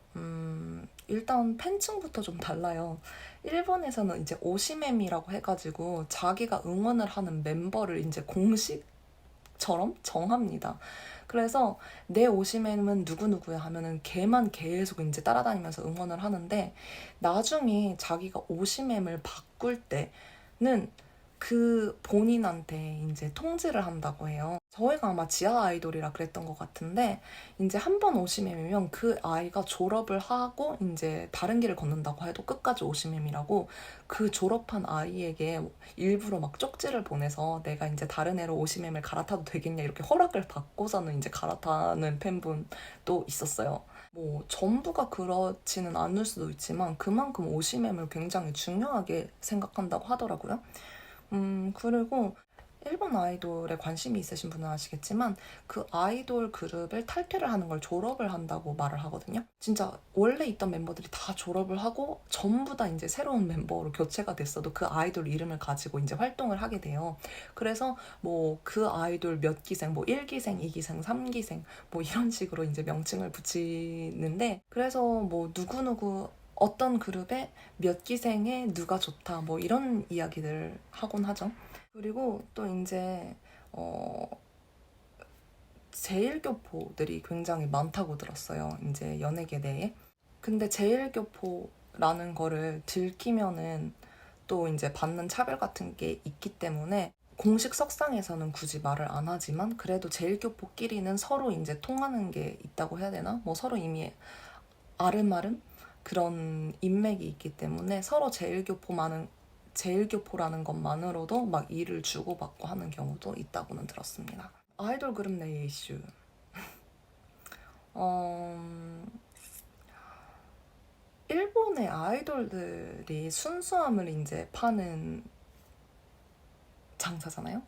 일단 팬층부터 좀 달라요. 일본에서는 이제 오시멤이라고 해가지고 자기가 응원을 하는 멤버를 이제 공식처럼 정합니다. 그래서 내 오시멤은 누구누구야 하면은 걔만 계속 이제 따라다니면서 응원을 하는데 나중에 자기가 오시멤을 바꿀 때는 그 본인한테 이제 통지를 한다고 해요. 저희가 아마 지하 아이돌이라 그랬던 것 같은데 이제 한 번 오시맴이면 그 아이가 졸업을 하고 이제 다른 길을 걷는다고 해도 끝까지 오시맴이라고 그 졸업한 아이에게 일부러 막 쪽지를 보내서 내가 이제 다른 애로 오시맴을 갈아타도 되겠냐 이렇게 허락을 받고서는 이제 갈아타는 팬분도 있었어요. 뭐 전부가 그렇지는 않을 수도 있지만 그만큼 오시맴을 굉장히 중요하게 생각한다고 하더라고요. 그리고 일본 아이돌에 관심이 있으신 분은 아시겠지만 그 아이돌 그룹을 탈퇴를 하는 걸 졸업을 한다고 말을 하거든요. 진짜 원래 있던 멤버들이 다 졸업을 하고 전부 다 이제 새로운 멤버로 교체가 됐어도 그 아이돌 이름을 가지고 이제 활동을 하게 돼요. 그래서 뭐 그 아이돌 몇 기생, 뭐 1기생, 2기생, 3기생 뭐 이런 식으로 이제 명칭을 붙이는데 그래서 뭐 누구누구 어떤 그룹의 몇 기생에 누가 좋다 뭐 이런 이야기들 하곤 하죠. 그리고 또 이제 제일교포들이 굉장히 많다고 들었어요. 이제 연예계 내에. 근데 제일교포라는 거를 들키면은 또 이제 받는 차별 같은 게 있기 때문에 공식 석상에서는 굳이 말을 안 하지만 그래도 제일교포끼리는 서로 이제 통하는 게 있다고 해야 되나? 뭐 서로 이미 아름아름 그런 인맥이 있기 때문에 서로 제일교포라는 것만으로도 막 일을 주고받고 하는 경우도 있다고는 들었습니다. 아이돌 그룹 내의 이슈. 일본의 아이돌들이 순수함을 이제 파는 장사잖아요.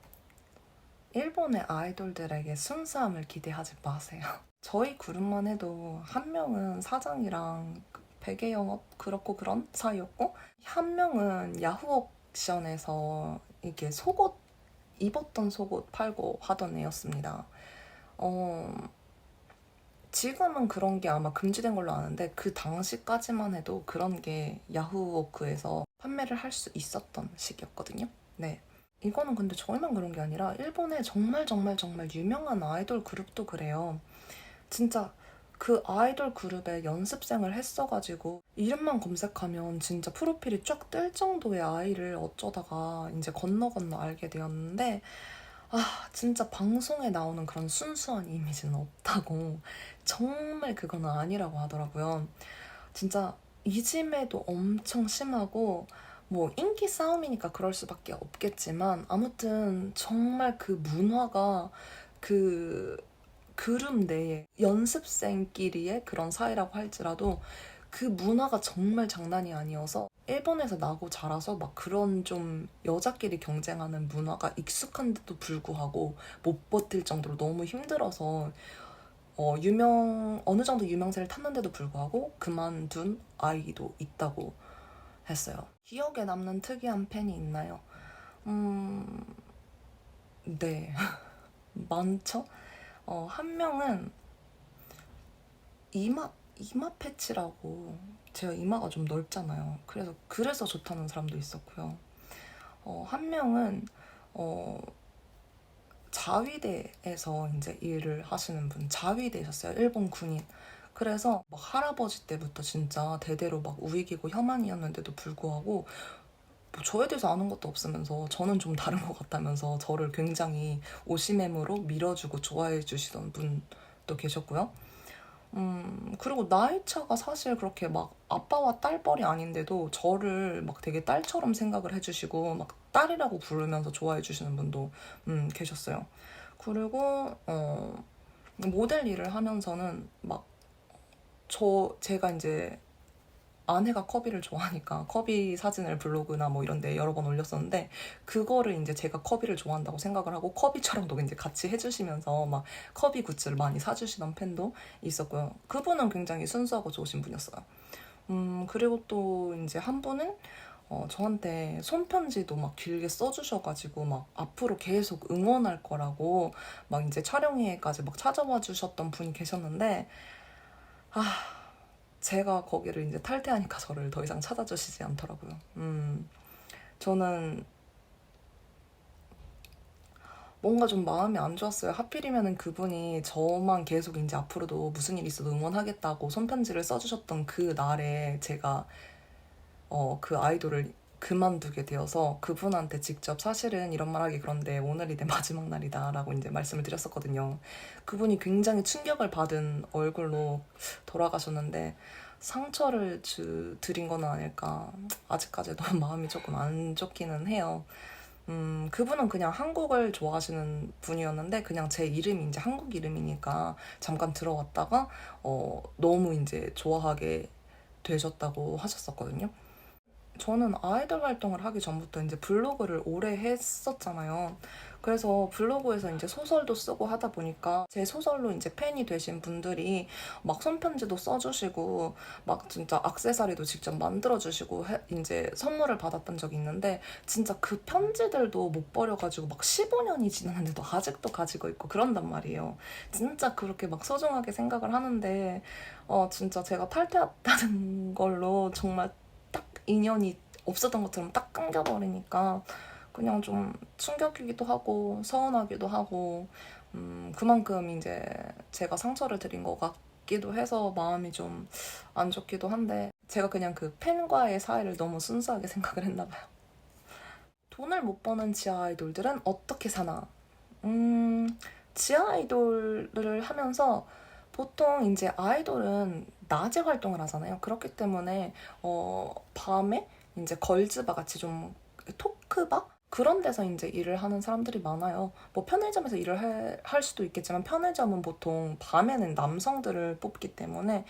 일본의 아이돌들에게 순수함을 기대하지 마세요. 저희 그룹만 해도 한 명은 사장이랑 베개 영업 그렇고 그런 사이였고 한 명은 야후 옥션에서 이게 속옷 입었던 속옷 팔고 하던 애였습니다. 지금은 그런 게 아마 금지된 걸로 아는데 그 당시까지만 해도 그런 게 야후워크에서 판매를 할 수 있었던 시기였거든요. 네. 이거는 근데 저희만 그런 게 아니라 일본의 정말 정말 정말 유명한 아이돌 그룹도 그래요. 진짜 그 아이돌 그룹에 연습생을 했어가지고 이름만 검색하면 진짜 프로필이 쫙 뜰 정도의 아이를 어쩌다가 이제 건너 알게 되었는데 진짜 방송에 나오는 그런 순수한 이미지는 없다고 정말 그건 아니라고 하더라고요. 진짜 이짐에도 엄청 심하고 뭐 인기 싸움이니까 그럴 수밖에 없겠지만 아무튼 정말 그 문화가 그 그룹 내에 연습생끼리의 그런 사이라고 할지라도 그 문화가 정말 장난이 아니어서 일본에서 나고 자라서 막 그런 좀 여자끼리 경쟁하는 문화가 익숙한데도 불구하고 못 버틸 정도로 너무 힘들어서 어느 정도 유명세를 탔는데도 불구하고 그만둔 아이도 있다고 했어요. 기억에 남는 특이한 팬이 있나요? 음, 네. 많죠? 한 명은 이마 패치라고, 제가 이마가 좀 넓잖아요. 그래서 좋다는 사람도 있었고요. 한 명은 어, 자위대에서 이제 일을 하시는 분, 자위대셨어요. 일본 군인. 그래서 막 할아버지 때부터 진짜 대대로 막 우익이고 혐한이었는데도 불구하고 뭐 저에 대해서 아는 것도 없으면서 저는 좀 다른 것 같다면서 저를 굉장히 오시매무로 밀어주고 좋아해 주시던 분도 계셨고요. 그리고 나이 차가 사실 그렇게 막 아빠와 딸뻘이 아닌데도 저를 막 되게 딸처럼 생각을 해주시고 막 딸이라고 부르면서 좋아해 주시는 분도 계셨어요. 그리고 모델 일을 하면서는 막 제가 이제 아내가 커비를 좋아하니까 커비 사진을 블로그나 뭐 이런 데 여러 번 올렸었는데 그거를 이제 제가 커비를 좋아한다고 생각을 하고 커비 촬영도 이제 같이 해주시면서 막 커비 굿즈를 많이 사주시던 팬도 있었고요. 그분은 굉장히 순수하고 좋으신 분이었어요. 그리고 또 이제 한 분은 저한테 손편지도 막 길게 써주셔가지고 막 앞으로 계속 응원할 거라고 막 이제 촬영회까지 막 찾아와 주셨던 분이 계셨는데 제가 거기를 이제 탈퇴하니까 저를 더 이상 찾아주시지 않더라고요. 저는 뭔가 좀 마음이 안 좋았어요. 하필이면은 그분이 저만 계속 이제 앞으로도 무슨 일 있어도 응원하겠다고 손편지를 써주셨던 그 날에 제가 그 아이돌을 그만두게 되어서 그분한테 직접 사실은 이런 말 하기 그런데 오늘이 내 마지막 날이다라고 이제 말씀을 드렸었거든요. 그분이 굉장히 충격을 받은 얼굴로 돌아가셨는데 상처를 드린 건 아닐까. 아직까지도 마음이 조금 안 좋기는 해요. 그분은 그냥 한국을 좋아하시는 분이었는데 그냥 제 이름이 이제 한국 이름이니까 잠깐 들어왔다가 너무 이제 좋아하게 되셨다고 하셨었거든요. 저는 아이돌 활동을 하기 전부터 이제 블로그를 오래 했었잖아요. 그래서 블로그에서 이제 소설도 쓰고 하다 보니까 제 소설로 이제 팬이 되신 분들이 막 손편지도 써주시고 막 진짜 액세서리도 직접 만들어주시고 이제 선물을 받았던 적이 있는데 진짜 그 편지들도 못 버려가지고 막 15년이 지났는데도 아직도 가지고 있고 그런단 말이에요. 진짜 그렇게 막 소중하게 생각을 하는데 진짜 제가 탈퇴했다는 걸로 정말 딱 인연이 없었던 것처럼 딱 끊겨버리니까 그냥 좀 충격이기도 하고 서운하기도 하고 그만큼 이제 제가 상처를 드린 것 같기도 해서 마음이 좀 안 좋기도 한데 제가 그냥 그 팬과의 사이를 너무 순수하게 생각을 했나 봐요. 돈을 못 버는 지하 아이돌들은 어떻게 사나? 지하 아이돌을 하면서 보통 이제 아이돌은 낮에 활동을 하잖아요. 그렇기 때문에 밤에 이제 걸즈바 같이 좀 토크바 그런 데서 이제 일을 하는 사람들이 많아요. 뭐 편의점에서 일을 할 수도 있겠지만 편의점은 보통 밤에는 남성들을 뽑기 때문에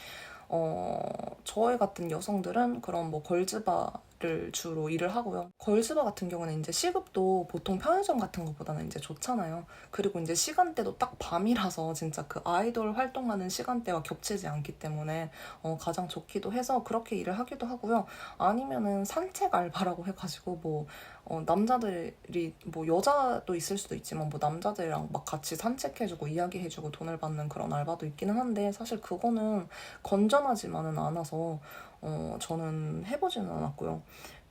저희 같은 여성들은 그런 뭐 걸즈바를 주로 일을 하고요. 걸즈바 같은 경우는 이제 시급도 보통 편의점 같은 것보다는 이제 좋잖아요. 그리고 이제 시간대도 딱 밤이라서 진짜 그 아이돌 활동하는 시간대와 겹치지 않기 때문에 가장 좋기도 해서 그렇게 일을 하기도 하고요. 아니면은 산책 알바라고 해가지고 뭐 남자들이 뭐 여자도 있을 수도 있지만 뭐 남자들이랑 막 같이 산책해주고 이야기해주고 돈을 받는 그런 알바도 있기는 한데 사실 그거는 건전하지만은 않아서 저는 해보지는 않았고요.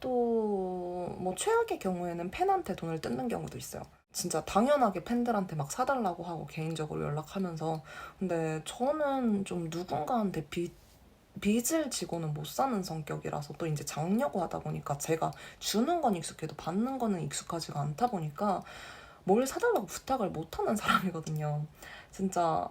또 뭐 최악의 경우에는 팬한테 돈을 뜯는 경우도 있어요. 진짜 당연하게 팬들한테 막 사달라고 하고 개인적으로 연락하면서 근데 저는 좀 누군가한테 빚을 지고는 못 사는 성격이라서 또 이제 장려고 하다 보니까 제가 주는 건 익숙해도 받는 거는 익숙하지가 않다 보니까 뭘 사달라고 부탁을 못 하는 사람이거든요. 진짜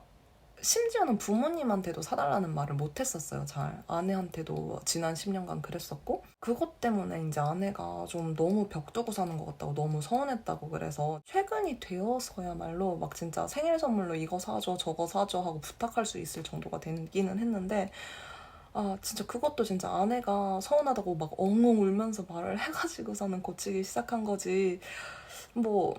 심지어는 부모님한테도 사달라는 말을 못했었어요. 잘. 아내한테도 지난 10년간 그랬었고, 그것 때문에 이제 아내가 좀 너무 벽 두고 사는 것 같다고, 너무 서운했다고, 그래서 최근이 되어서야말로 막 진짜 생일 선물로 이거 사줘 저거 사줘 하고 부탁할 수 있을 정도가 되기는 했는데, 아 진짜 그것도 진짜 아내가 서운하다고 막 엉엉 울면서 말을 해가지고서는 고치기 시작한 거지. 뭐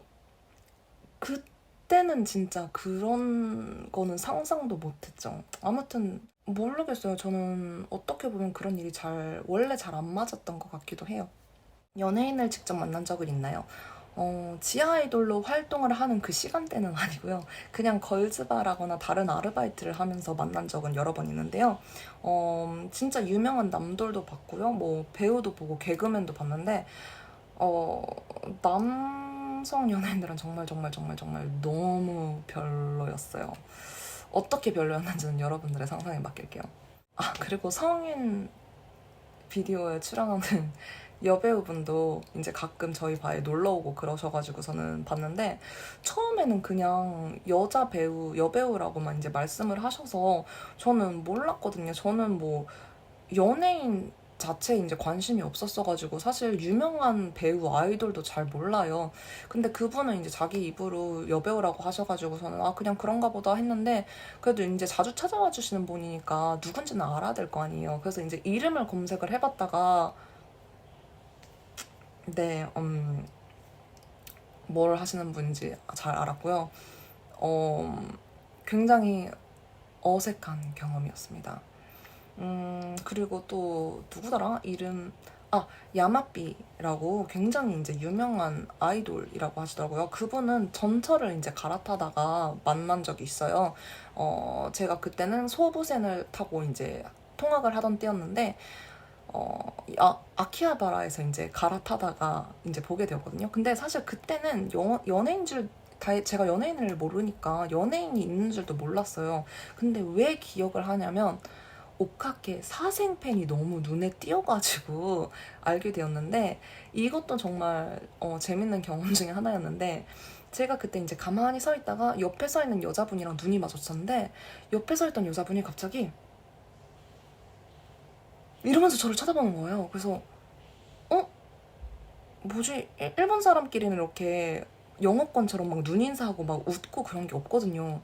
그때는 진짜 그런 거는 상상도 못했죠. 아무튼 모르겠어요. 저는 어떻게 보면 그런 일이 원래 잘 안 맞았던 것 같기도 해요. 연예인을 직접 만난 적은 있나요? 지하 아이돌로 활동을 하는 그 시간대는 아니고요. 그냥 걸즈바라거나 다른 아르바이트를 하면서 만난 적은 여러 번 있는데요. 진짜 유명한 남돌도 봤고요. 뭐 배우도 보고 개그맨도 봤는데 어, 남성 연예인들은 정말 정말 정말 정말 너무 별로였어요. 어떻게 별로였는지는 여러분들의 상상에 맡길게요. 아, 그리고 성인 비디오에 출연하는 여배우분도 이제 가끔 저희 바에 놀러 오고 그러셔가지고서는 봤는데, 처음에는 그냥 여자 배우, 여배우라고만 이제 말씀을 하셔서 저는 몰랐거든요. 저는 뭐 연예인 자체에 이제 관심이 없었어가지고 사실 유명한 배우 아이돌도 잘 몰라요. 근데 그분은 이제 자기 입으로 여배우라고 하셔가지고서는 아 그냥 그런가 보다 했는데, 그래도 이제 자주 찾아와 주시는 분이니까 누군지는 알아야 될 거 아니에요. 그래서 이제 이름을 검색을 해봤다가 네, 뭘 하시는 분인지 잘 알았고요. 굉장히 어색한 경험이었습니다. 그리고 또 누구더라? 이름 야마삐라고 굉장히 이제 유명한 아이돌이라고 하시더라고요. 그분은 전철을 이제 갈아타다가 만난 적이 있어요. 제가 그때는 소부센을 타고 이제 통학을 하던 때였는데 아키하바라에서 이제 갈아타다가 이제 보게 되었거든요. 근데 사실 그때는 연예인 줄 제가 연예인을 모르니까 연예인이 있는 줄도 몰랐어요. 근데 왜 기억을 하냐면 오카케 사생팬이 너무 눈에 띄어가지고 알게 되었는데, 이것도 정말 재밌는 경험 중에 하나였는데, 제가 그때 이제 가만히 서 있다가 옆에 서 있는 여자분이랑 눈이 마주쳤는데, 옆에 서 있던 여자분이 갑자기 이러면서 저를 쳐다보는 거예요. 그래서 뭐지? 일본 사람끼리는 이렇게 영어권처럼 막 눈인사하고 막 웃고 그런 게 없거든요.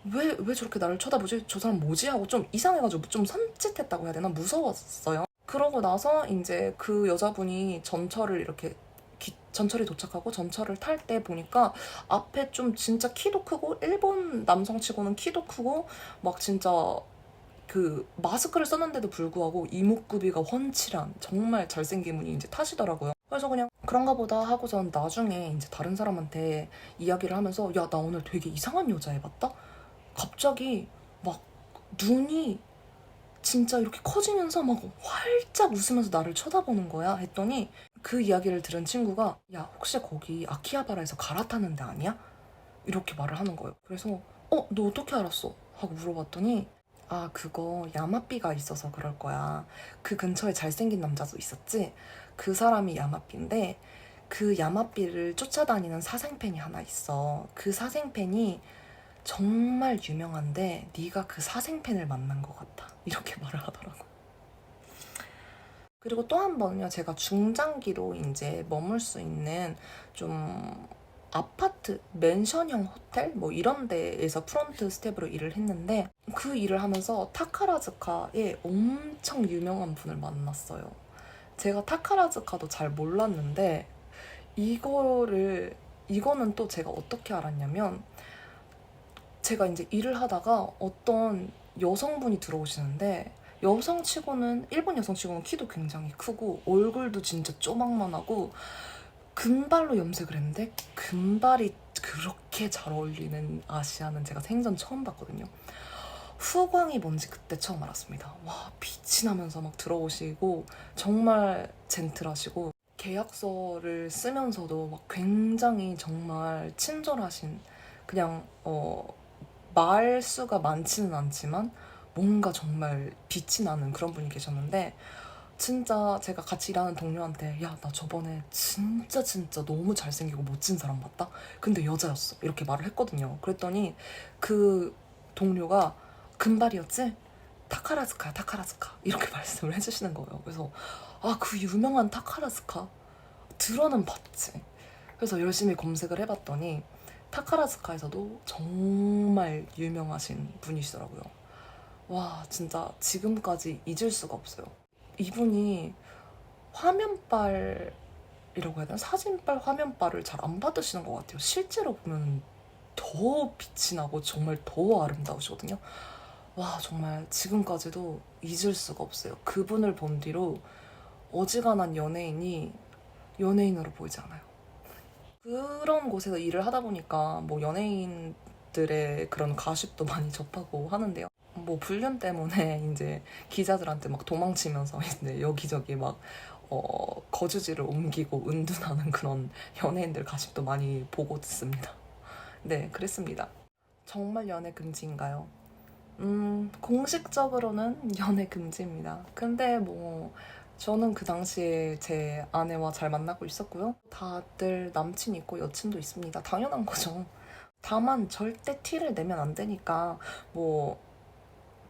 왜 저렇게 나를 쳐다보지? 저 사람 뭐지? 하고 좀 이상해가지고 좀 섬찟했다고 해야 되나? 무서웠어요. 그러고 나서 이제 그 여자분이 전철을 이렇게 전철이 도착하고 전철을 탈 때 보니까 앞에 좀 진짜 키도 크고 일본 남성치고는 키도 크고 막 진짜 그 마스크를 썼는데도 불구하고 이목구비가 훤칠한 정말 잘생긴 분이 이제 타시더라고요. 그래서 그냥 그런가 보다 하고선 나중에 이제 다른 사람한테 이야기를 하면서 야, 나 오늘 되게 이상한 여자애 봤다? 갑자기 막 눈이 진짜 이렇게 커지면서 막 활짝 웃으면서 나를 쳐다보는 거야 했더니, 그 이야기를 들은 친구가 야, 혹시 거기 아키하바라에서 갈아타는 데 아니야? 이렇게 말을 하는 거예요. 그래서 너 어떻게 알았어? 하고 물어봤더니 아, 그거 야마삐가 있어서 그럴 거야. 그 근처에 잘생긴 남자도 있었지? 그 사람이 야마삐인데 그 야마삐를 쫓아다니는 사생팬이 하나 있어. 그 사생팬이 정말 유명한데 네가 그 사생팬을 만난 것 같아. 이렇게 말을 하더라고요. 그리고 또 한 번은요, 제가 중장기로 이제 머물 수 있는 좀 아파트, 맨션형 호텔 뭐 이런 데에서 프론트 스텝으로 일을 했는데, 그 일을 하면서 타카라즈카에 엄청 유명한 분을 만났어요. 제가 타카라즈카도 잘 몰랐는데 이거는 또 제가 어떻게 알았냐면, 제가 이제 일을 하다가 어떤 여성분이 들어오시는데, 일본 여성치고는 키도 굉장히 크고 얼굴도 진짜 쪼막만하고 금발로 염색을 했는데, 금발이 그렇게 잘 어울리는 아시아는 제가 생전 처음 봤거든요. 후광이 뭔지 그때 처음 알았습니다. 와, 빛이 나면서 막 들어오시고 정말 젠틀하시고, 계약서를 쓰면서도 막 굉장히 정말 친절하신, 그냥 말수가 많지는 않지만 뭔가 정말 빛이 나는 그런 분이 계셨는데, 진짜 제가 같이 일하는 동료한테 야, 나 저번에 진짜 진짜 너무 잘생기고 멋진 사람 봤다? 근데 여자였어. 이렇게 말을 했거든요. 그랬더니 그 동료가 금발이었지? 타카라즈카야, 타카라즈카. 이렇게 말씀을 해주시는 거예요. 그래서 아, 그 유명한 타카라즈카? 들어는 봤지. 그래서 열심히 검색을 해봤더니 타카라즈카에서도 정말 유명하신 분이시더라고요. 와, 진짜 지금까지 잊을 수가 없어요. 이분이 화면빨이라고 해야 되나? 사진빨, 화면빨을 잘 안 받으시는 것 같아요. 실제로 보면 더 빛이 나고 정말 더 아름다우시거든요. 와, 정말 지금까지도 잊을 수가 없어요. 그분을 본 뒤로 어지간한 연예인이 연예인으로 보이지 않아요. 그런 곳에서 일을 하다 보니까 뭐 연예인들의 그런 가십도 많이 접하고 하는데요. 뭐 불륜 때문에 이제 기자들한테 막 도망치면서 이제 여기저기 막 거주지를 옮기고 은둔하는 그런 연예인들 가십도 많이 보고 듣습니다. 네, 그랬습니다. 정말 연애 금지인가요? 공식적으로는 연애 금지입니다. 근데 뭐 저는 그 당시에 제 아내와 잘 만나고 있었고요. 다들 남친 있고 여친도 있습니다. 당연한 거죠. 다만 절대 티를 내면 안 되니까 뭐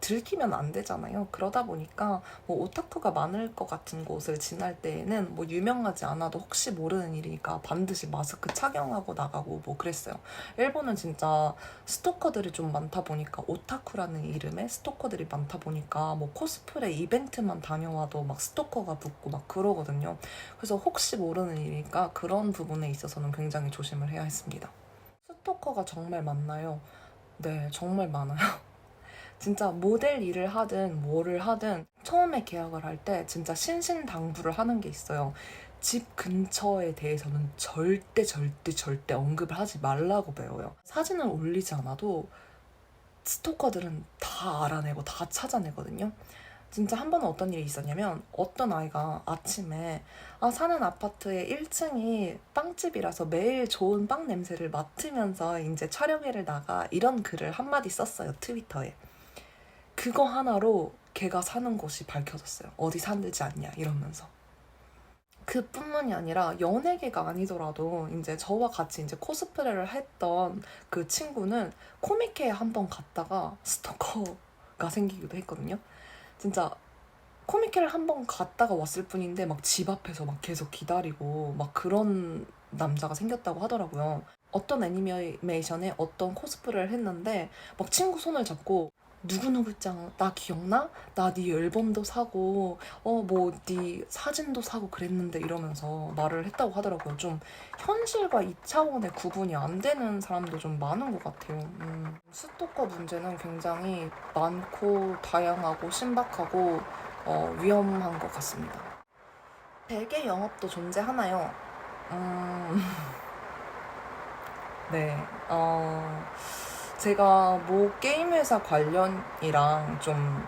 들키면 안 되잖아요. 그러다 보니까 뭐 오타쿠가 많을 것 같은 곳을 지날 때에는 뭐 유명하지 않아도 혹시 모르는 일이니까 반드시 마스크 착용하고 나가고 뭐 그랬어요. 일본은 진짜 스토커들이 좀 많다 보니까 오타쿠라는 이름의 스토커들이 많다 보니까 뭐 코스프레 이벤트만 다녀와도 막 스토커가 붙고 막 그러거든요. 그래서 혹시 모르는 일이니까 그런 부분에 있어서는 굉장히 조심을 해야 했습니다. 스토커가 정말 많나요? 네, 정말 많아요. 진짜 모델 일을 하든 뭐를 하든 처음에 계약을 할 때 진짜 신신당부를 하는 게 있어요. 집 근처에 대해서는 절대 언급을 하지 말라고 배워요. 사진을 올리지 않아도 스토커들은 다 알아내고 다 찾아내거든요. 진짜 한 번은 어떤 일이 있었냐면 어떤 아이가 아침에 사는 아파트의 1층이 빵집이라서 매일 좋은 빵 냄새를 맡으면서 이제 촬영회를 나가 이런 글을 한마디 썼어요. 트위터에. 그거 하나로 걔가 사는 곳이 밝혀졌어요. 어디 산지 않냐 이러면서. 그뿐만이 아니라 연예계가 아니더라도 이제 저와 같이 이제 코스프레를 했던 그 친구는 코미케에 한번 갔다가 스토커가 생기기도 했거든요. 진짜 코미케를 한번 갔다가 왔을 뿐인데 막 집 앞에서 막 계속 기다리고 막 그런 남자가 생겼다고 하더라고요. 어떤 애니메이션에 어떤 코스프레를 했는데 막 친구 손을 잡고 누구누구 짱, 나 기억나? 나 네 앨범도 사고, 뭐, 네 사진도 사고 그랬는데 이러면서 말을 했다고 하더라고요. 좀 현실과 2차원의 구분이 안 되는 사람도 좀 많은 것 같아요. 스토커 문제는 굉장히 많고, 다양하고, 신박하고, 위험한 것 같습니다. 베개 영업도 존재하나요? 네, 제가 뭐 게임 회사 관련이랑 좀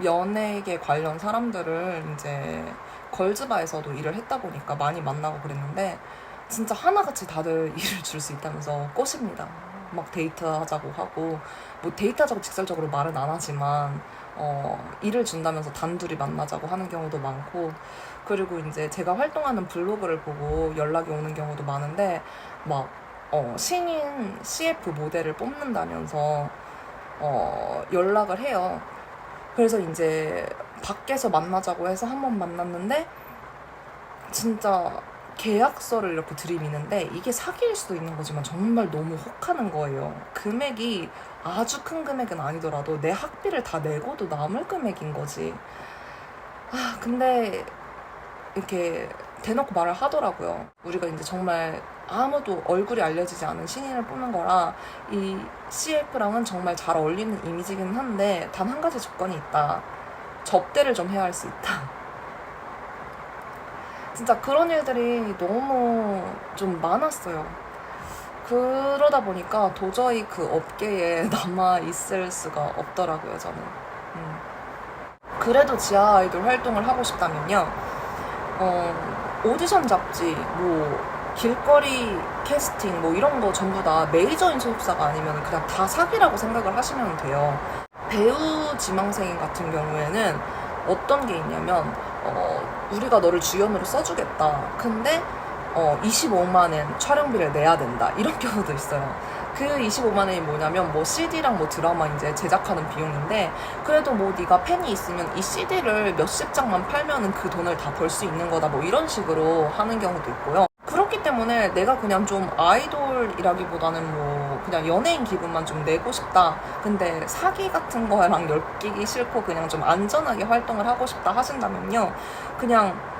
연예계 관련 사람들을 이제 걸즈바에서도 일을 했다 보니까 많이 만나고 그랬는데 진짜 하나같이 다들 일을 줄 수 있다면서 꼬십니다. 막 데이트하자고 하고 뭐 데이트하자고 직설적으로 말은 안 하지만 일을 준다면서 단둘이 만나자고 하는 경우도 많고 그리고 이제 제가 활동하는 블로그를 보고 연락이 오는 경우도 많은데 막 신인 CF 모델을 뽑는다면서 연락을 해요. 그래서 이제 밖에서 만나자고 해서 한 번 만났는데 진짜 계약서를 이렇게 들이미는데 이게 사기일 수도 있는 거지만 정말 너무 혹하는 거예요. 금액이 아주 큰 금액은 아니더라도 내 학비를 다 내고도 남을 금액인 거지. 근데 이렇게 대놓고 말을 하더라고요. 우리가 이제 정말 아무도 얼굴이 알려지지 않은 신인을 뽑는 거라 이 CF랑은 정말 잘 어울리는 이미지긴 한데 단 한 가지 조건이 있다. 접대를 좀 해야 할 수 있다. 진짜 그런 일들이 너무 좀 많았어요. 그러다 보니까 도저히 그 업계에 남아있을 수가 없더라고요, 저는. 그래도 지하 아이돌 활동을 하고 싶다면요. 오디션 잡지, 뭐, 길거리 캐스팅, 뭐 이런 거 전부 다 메이저인 소속사가 아니면 그냥 다 사기라고 생각을 하시면 돼요. 배우 지망생 같은 경우에는 어떤 게 있냐면, 우리가 너를 주연으로 써주겠다. 근데, 25만엔 촬영비를 내야 된다. 이런 경우도 있어요. 그 25만 원이 뭐냐면 뭐 CD랑 뭐 드라마 이제 제작하는 비용인데, 그래도 뭐 네가 팬이 있으면 이 CD를 몇십 장만 팔면은 그 돈을 다 벌 수 있는 거다, 뭐 이런 식으로 하는 경우도 있고요. 그렇기 때문에 내가 그냥 좀 아이돌이라기보다는 뭐 그냥 연예인 기분만 좀 내고 싶다, 근데 사기 같은 거랑 엮이기 싫고 그냥 좀 안전하게 활동을 하고 싶다 하신다면요, 그냥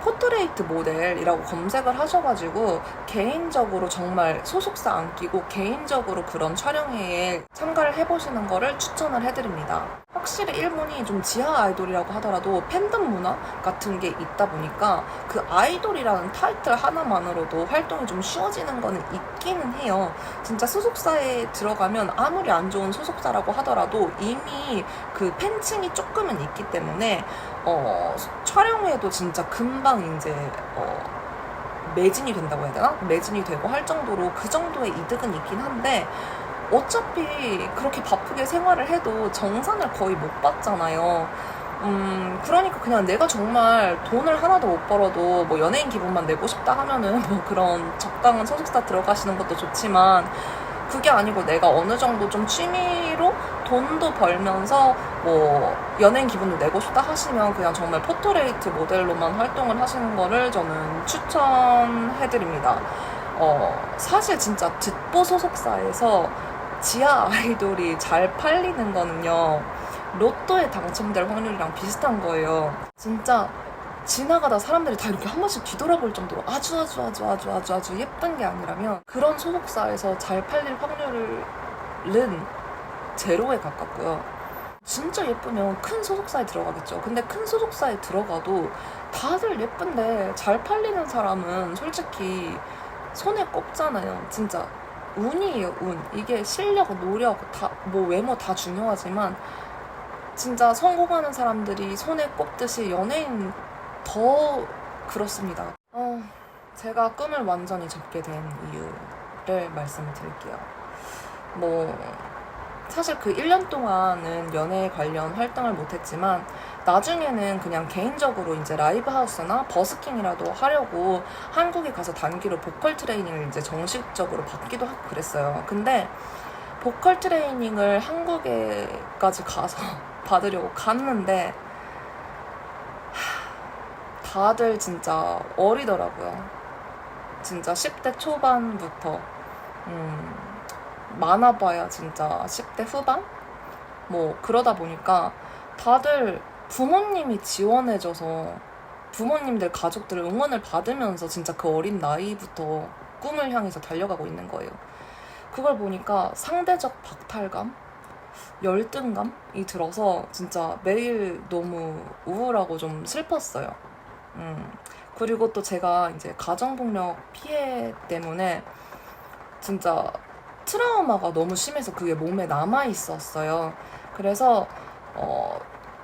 포트레이트 모델이라고 검색을 하셔가지고 개인적으로 정말 소속사 안 끼고 개인적으로 그런 촬영회에 참가를 해보시는 거를 추천을 해드립니다. 확실히 일본이 좀 지하 아이돌이라고 하더라도 팬덤 문화 같은 게 있다 보니까 그 아이돌이라는 타이틀 하나만으로도 활동이 좀 쉬워지는 거는 있기는 해요. 진짜 소속사에 들어가면 아무리 안 좋은 소속사라고 하더라도 이미 그 팬층이 조금은 있기 때문에 촬영회도 진짜 금방 이제 매진이 된다고 해야 되나? 매진이 되고 할 정도로 그 정도의 이득은 있긴 한데, 어차피 그렇게 바쁘게 생활을 해도 정산을 거의 못 받잖아요. 그러니까 그냥 내가 정말 돈을 하나도 못 벌어도 뭐 연예인 기분만 내고 싶다 하면은 뭐 그런 적당한 소속사 들어가시는 것도 좋지만, 그게 아니고 내가 어느 정도 좀 취미로 돈도 벌면서 뭐 연예인 기분도 내고 싶다 하시면 그냥 정말 포토레이트 모델로만 활동을 하시는 거를 저는 추천해드립니다. 사실 진짜 듣보 소속사에서 지하 아이돌이 잘 팔리는 거는요, 로또에 당첨될 확률이랑 비슷한 거예요. 진짜 지나가다 사람들이 다 이렇게 한 번씩 뒤돌아볼 정도로 아주 예쁜 게 아니라면 그런 소속사에서 잘 팔릴 확률은 제로에 가깝고요. 진짜 예쁘면 큰 소속사에 들어가겠죠. 근데 큰 소속사에 들어가도 다들 예쁜데 잘 팔리는 사람은 솔직히 손에 꼽잖아요. 진짜 운이에요, 운. 이게 실력, 노력, 뭐 외모 다 중요하지만 진짜 성공하는 사람들이 손에 꼽듯이 연예인 더 그렇습니다. 제가 꿈을 완전히 접게 된 이유를 말씀을 드릴게요. 뭐 사실 그 1년 동안은 연애 관련 활동을 못했지만 나중에는 그냥 개인적으로 이제 라이브 하우스나 버스킹이라도 하려고 한국에 가서 단기로 보컬 트레이닝을 이제 정식적으로 받기도 하고 그랬어요. 근데 보컬 트레이닝을 한국에까지 가서 받으려고 갔는데 다들 진짜 어리더라고요. 진짜 10대 초반부터 많아봐야 진짜 10대 후반? 뭐 그러다 보니까 다들 부모님이 지원해줘서 부모님들 가족들 응원을 받으면서 진짜 그 어린 나이부터 꿈을 향해서 달려가고 있는 거예요. 그걸 보니까 상대적 박탈감? 열등감이 들어서 진짜 매일 너무 우울하고 좀 슬펐어요. 그리고 또 제가 이제 가정폭력 피해 때문에 진짜 트라우마가 너무 심해서 그게 몸에 남아 있었어요. 그래서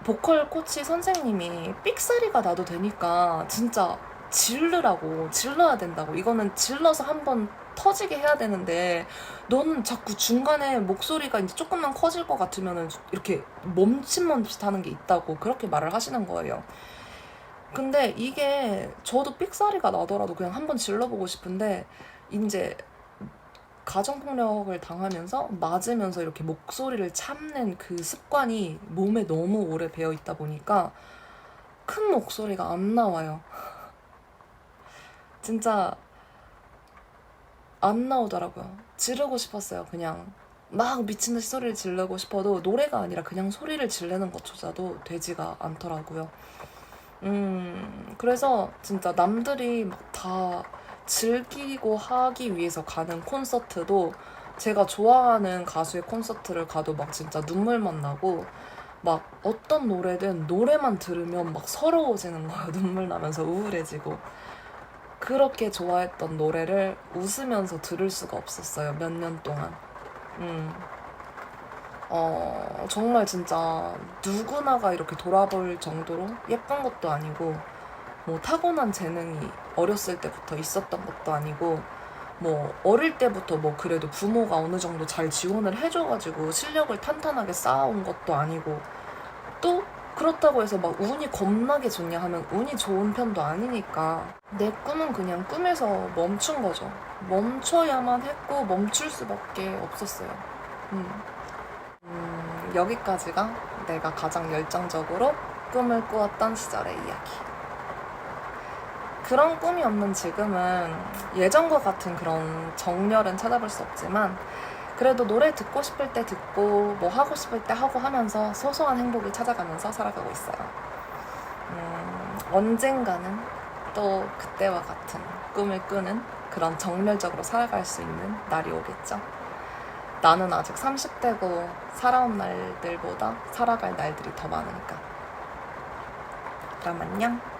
보컬 코치 선생님이 삑사리가 나도 되니까 진짜 질러야 된다고, 이거는 질러서 한번 터지게 해야 되는데 너는 자꾸 중간에 목소리가 이제 조금만 커질 것 같으면은 이렇게 멈칫멈칫 하는 게 있다고 그렇게 말을 하시는 거예요. 근데 이게 저도 삑사리가 나더라도 그냥 한번 질러보고 싶은데 이제 가정폭력을 당하면서 맞으면서 이렇게 목소리를 참는 그 습관이 몸에 너무 오래 배어 있다 보니까 큰 목소리가 안 나와요. 진짜 안 나오더라고요. 지르고 싶었어요. 그냥 막 미친 듯이 소리를 지르고 싶어도 노래가 아니라 그냥 소리를 지르는 것조차도 되지가 않더라고요. 그래서 진짜 남들이 막 다 즐기고 하기 위해서 가는 콘서트도 제가 좋아하는 가수의 콘서트를 가도 막 진짜 눈물만 나고, 막 어떤 노래든 노래만 들으면 막 서러워지는 거예요. 눈물 나면서 우울해지고. 그렇게 좋아했던 노래를 웃으면서 들을 수가 없었어요. 몇 년 동안. 정말 진짜 누구나가 이렇게 돌아볼 정도로 예쁜 것도 아니고, 뭐 타고난 재능이 어렸을 때부터 있었던 것도 아니고, 뭐 어릴 때부터 뭐 그래도 부모가 어느 정도 잘 지원을 해줘가지고 실력을 탄탄하게 쌓아온 것도 아니고, 또 그렇다고 해서 막 운이 겁나게 좋냐 하면 운이 좋은 편도 아니니까 내 꿈은 그냥 꿈에서 멈춘 거죠. 멈춰야만 했고 멈출 수밖에 없었어요. 여기까지가 내가 가장 열정적으로 꿈을 꾸었던 시절의 이야기. 그런 꿈이 없는 지금은 예전과 같은 그런 정열은 찾아볼 수 없지만 그래도 노래 듣고 싶을 때 듣고 뭐 하고 싶을 때 하고 하면서 소소한 행복을 찾아가면서 살아가고 있어요. 언젠가는 또 그때와 같은 꿈을 꾸는 그런 정열적으로 살아갈 수 있는 날이 오겠죠. 나는 아직 30대고 살아온 날들보다 살아갈 날들이 더 많으니까. 그럼 안녕.